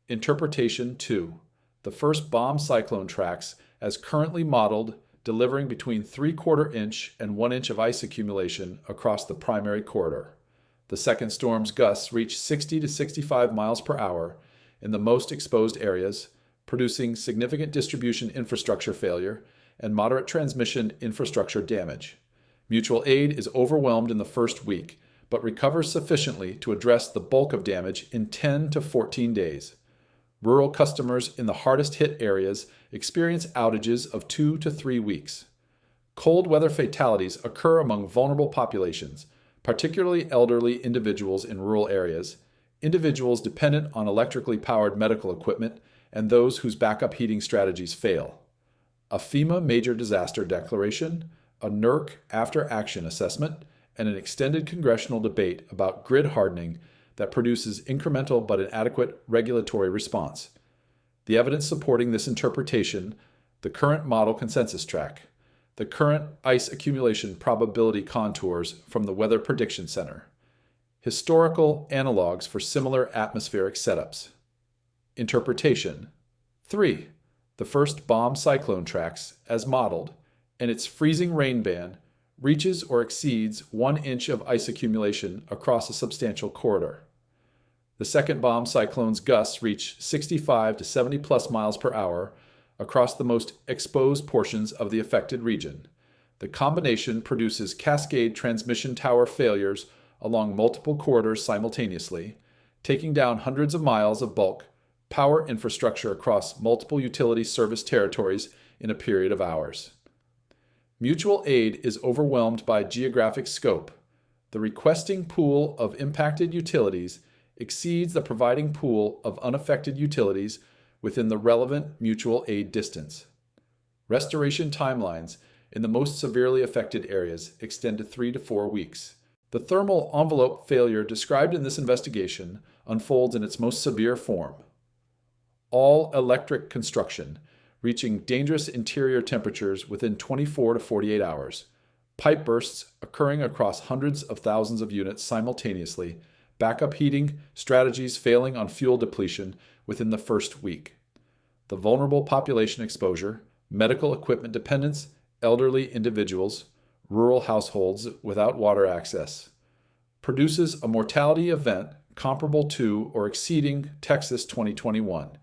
Interpretation 2. The first bomb cyclone tracks, as currently modeled, delivering between 3/4 inch and 1 inch of ice accumulation across the primary corridor. The second storm's gusts reach 60 to 65 miles per hour in the most exposed areas, producing significant distribution infrastructure failure and moderate transmission infrastructure damage. Mutual aid is overwhelmed in the first week, but recovers sufficiently to address the bulk of damage in 10 to 14 days. Rural customers in the hardest hit areas experience outages of 2 to 3 weeks. Cold weather fatalities occur among vulnerable populations, particularly elderly individuals in rural areas, individuals dependent on electrically powered medical equipment, and those whose backup heating strategies fail. A FEMA major disaster declaration, a NERC after-action assessment, and an extended congressional debate about grid hardening that produces incremental but inadequate regulatory response. The evidence supporting this interpretation, the current model consensus track, the current ice accumulation probability contours from the Weather Prediction Center, historical analogs for similar atmospheric setups. Interpretation. 3. The first bomb cyclone tracks, as modeled, and its freezing rain band reaches or exceeds 1 inch of ice accumulation across a substantial corridor. The second bomb cyclone's gusts reach 65 to 70 plus miles per hour across the most exposed portions of the affected region. The combination produces cascade transmission tower failures along multiple corridors simultaneously, taking down hundreds of miles of bulk power infrastructure across multiple utility service territories in a period of hours. Mutual aid is overwhelmed by geographic scope. The requesting pool of impacted utilities exceeds the providing pool of unaffected utilities within the relevant mutual aid distance. Restoration timelines in the most severely affected areas extend to 3 to 4 weeks. The thermal envelope failure described in this investigation unfolds in its most severe form. All electric construction reaching dangerous interior temperatures within 24 to 48 hours. Pipe bursts occurring across hundreds of thousands of units simultaneously. Backup heating strategies failing on fuel depletion within the first week. The vulnerable population exposure, medical equipment dependence, elderly individuals, rural households without water access, produces a mortality event comparable to or exceeding Texas 2021,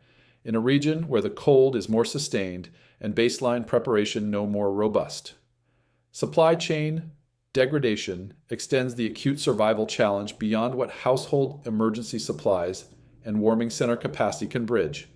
in a region where the cold is more sustained and baseline preparation no more robust. Supply chain degradation extends the acute survival challenge beyond what household emergency supplies and warming center capacity can bridge.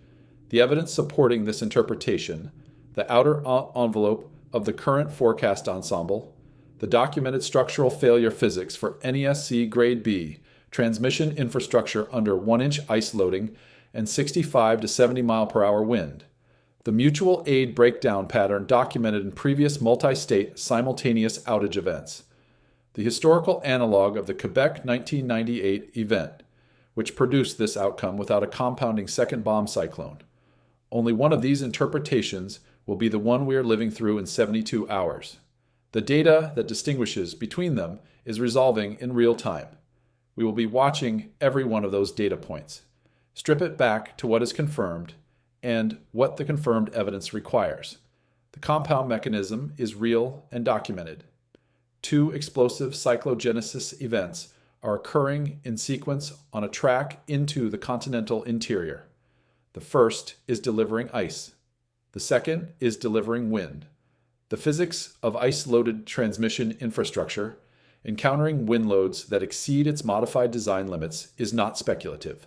The evidence supporting this interpretation, the outer envelope of the current forecast ensemble, the documented structural failure physics for NESC Grade B, transmission infrastructure under 1-inch ice loading and 65 to 70 mile per hour wind, the mutual aid breakdown pattern documented in previous multi-state simultaneous outage events, the historical analog of the Quebec 1998 event, which produced this outcome without a compounding second bomb cyclone. Only one of these interpretations will be the one we are living through in 72 hours. The data that distinguishes between them is resolving in real time. We will be watching every one of those data points. Strip it back to what is confirmed and what the confirmed evidence requires. The compound mechanism is real and documented. 2 explosive cyclogenesis events are occurring in sequence on a track into the continental interior. The first is delivering ice. The second is delivering wind. The physics of ice-loaded transmission infrastructure, encountering wind loads that exceed its modified design limits, is not speculative.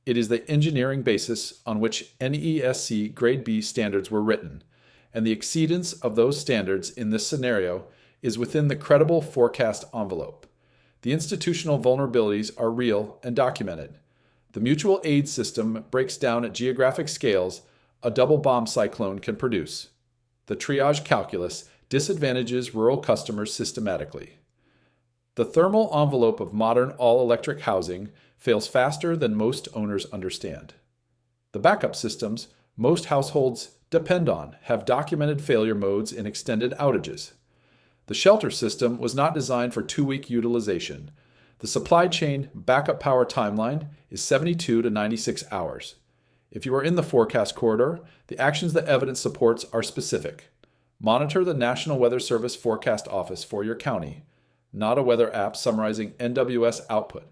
It is the engineering basis on which NESC Grade B standards were written, and the exceedance of those standards in this scenario is within the credible forecast envelope. The institutional vulnerabilities are real and documented. The mutual aid system breaks down at geographic scales a double bomb cyclone can produce. The triage calculus disadvantages rural customers systematically. The thermal envelope of modern all-electric housing fails faster than most owners understand. The backup systems most households depend on have documented failure modes in extended outages. The shelter system was not designed for 2-week utilization. The supply chain backup power timeline is 72 to 96 hours. If you are in the forecast corridor, the actions that evidence supports are specific. Monitor the National Weather Service Forecast Office for your county, not a weather app summarizing NWS output,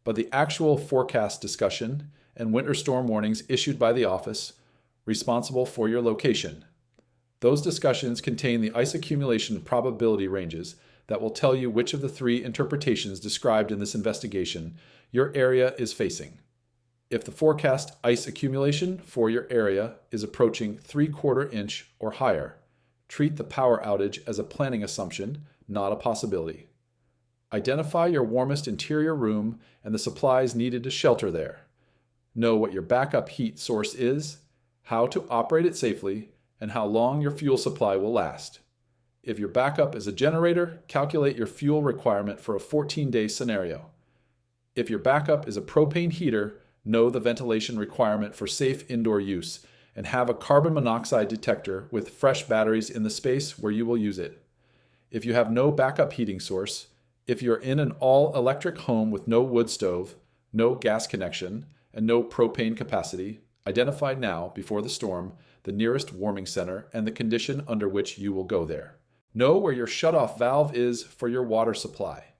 but the actual forecast discussion and winter storm warnings issued by the office responsible for your location. Those discussions contain the ice accumulation probability ranges that will tell you which of the 3 interpretations described in this investigation your area is facing. If the forecast ice accumulation for your area is approaching 3/4 inch or higher, treat the power outage as a planning assumption, not a possibility. Identify your warmest interior room and the supplies needed to shelter there. Know what your backup heat source is, how to operate it safely, and how long your fuel supply will last. If your backup is a generator, calculate your fuel requirement for a 14-day scenario. If your backup is a propane heater, know the ventilation requirement for safe indoor use and have a carbon monoxide detector with fresh batteries in the space where you will use it. If you have no backup heating source, if you're in an all-electric home with no wood stove, no gas connection, and no propane capacity, identify now, before the storm, the nearest warming center and the condition under which you will go there. Know where your shutoff valve is for your water supply.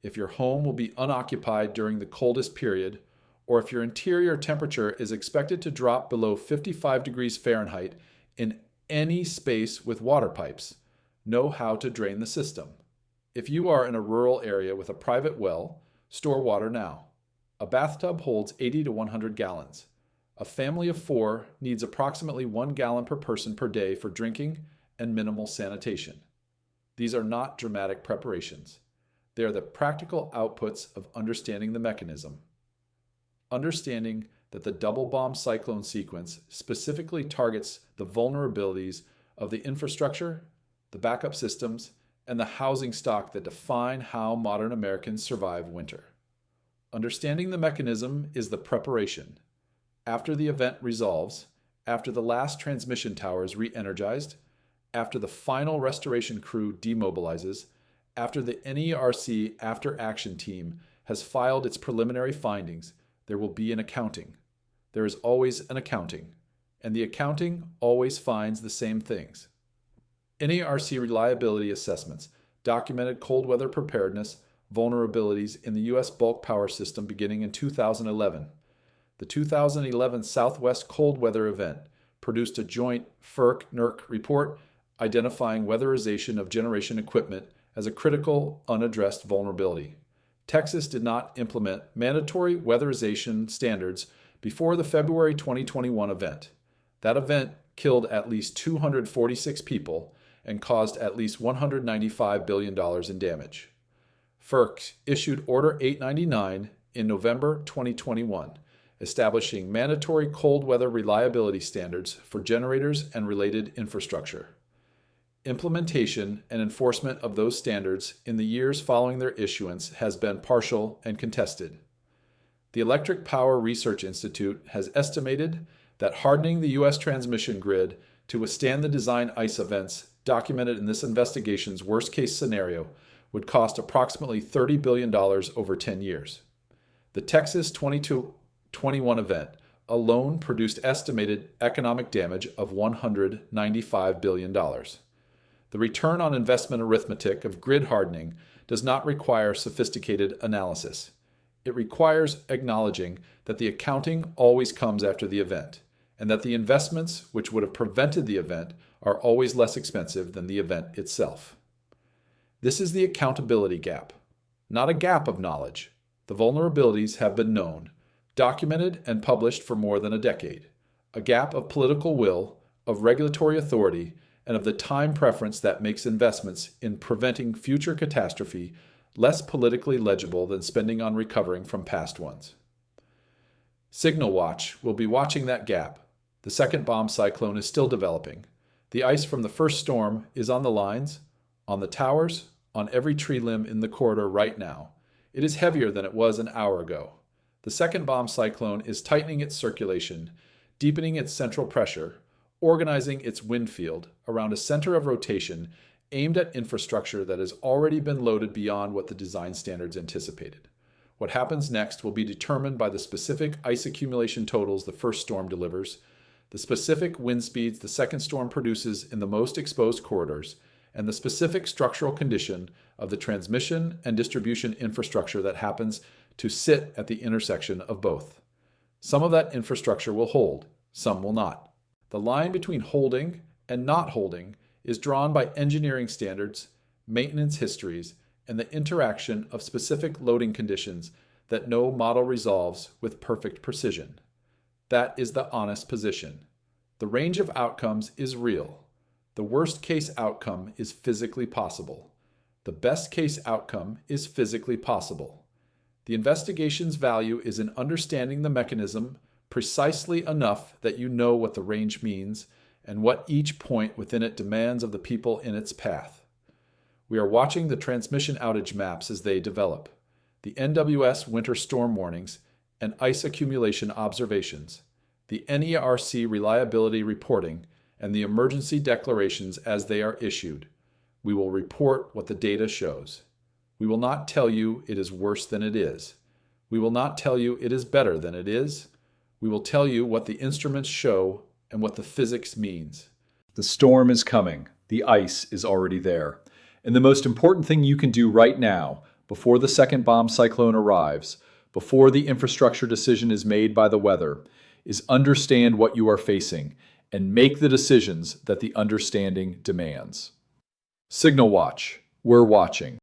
If your home will be unoccupied during the coldest period, or if your interior temperature is expected to drop below 55 degrees Fahrenheit in any space with water pipes, know how to drain the system. If you are in a rural area with a private well, store water now. A bathtub holds 80 to 100 gallons. A family of 4 needs approximately 1 gallon per person per day for drinking and minimal sanitation. These are not dramatic preparations. They are the practical outputs of understanding the mechanism. Understanding that the double bomb cyclone sequence specifically targets the vulnerabilities of the infrastructure, the backup systems, and the housing stock that define how modern Americans survive winter. Understanding the mechanism is the preparation. After the event resolves, after the last transmission tower is re-energized, after the final restoration crew demobilizes, after the NERC after-action team has filed its preliminary findings, there will be an accounting. There is always an accounting, and the accounting always finds the same things. NERC reliability assessments documented cold weather preparedness vulnerabilities in the U.S. bulk power system beginning in 2011. The 2011 Southwest Cold Weather Event produced a joint FERC-NERC report identifying weatherization of generation equipment as a critical, unaddressed vulnerability. Texas did not implement mandatory weatherization standards before the February 2021 event. That event killed at least 246 people and caused at least $195 billion in damage. FERC issued Order 899 in November 2021, establishing mandatory cold weather reliability standards for generators and related infrastructure. Implementation and enforcement of those standards in the years following their issuance has been partial and contested. The Electric Power Research Institute has estimated that hardening the U.S. transmission grid to withstand the design ice events documented in this investigation's worst-case scenario would cost approximately $30 billion over 10 years. The Texas 2221 event alone produced estimated economic damage of $195 billion. The return on investment arithmetic of grid hardening does not require sophisticated analysis. It requires acknowledging that the accounting always comes after the event, and that the investments which would have prevented the event are always less expensive than the event itself. This is the accountability gap, not a gap of knowledge. The vulnerabilities have been known, documented, and published for more than a decade. A gap of political will, of regulatory authority, and of the time preference that makes investments in preventing future catastrophe less politically legible than spending on recovering from past ones. Signal Watch will be watching that gap. The second bomb cyclone is still developing. The ice from the first storm is on the lines, on the towers, on every tree limb in the corridor right now. It is heavier than it was an hour ago. The second bomb cyclone is tightening its circulation, deepening its central pressure, organizing its wind field around a center of rotation aimed at infrastructure that has already been loaded beyond what the design standards anticipated. What happens next will be determined by the specific ice accumulation totals the first storm delivers, the specific wind speeds the second storm produces in the most exposed corridors, and the specific structural condition of the transmission and distribution infrastructure that happens to sit at the intersection of both. Some of that infrastructure will hold, some will not. The line between holding and not holding is drawn by engineering standards, maintenance histories, and the interaction of specific loading conditions that no model resolves with perfect precision. That is the honest position. The range of outcomes is real. The worst case outcome is physically possible. The best case outcome is physically possible. The investigation's value is in understanding the mechanism precisely enough that you know what the range means and what each point within it demands of the people in its path. We are watching the transmission outage maps as they develop, the NWS winter storm warnings and ice accumulation observations, the NERC reliability reporting, and the emergency declarations as they are issued. We will report what the data shows. We will not tell you it is worse than it is. We will not tell you it is better than it is. We will tell you what the instruments show and what the physics means. The storm is coming. The ice is already there. And the most important thing you can do right now, before the second bomb cyclone arrives, before the infrastructure decision is made by the weather, is understand what you are facing and make the decisions that the understanding demands. Signal Watch. We're watching.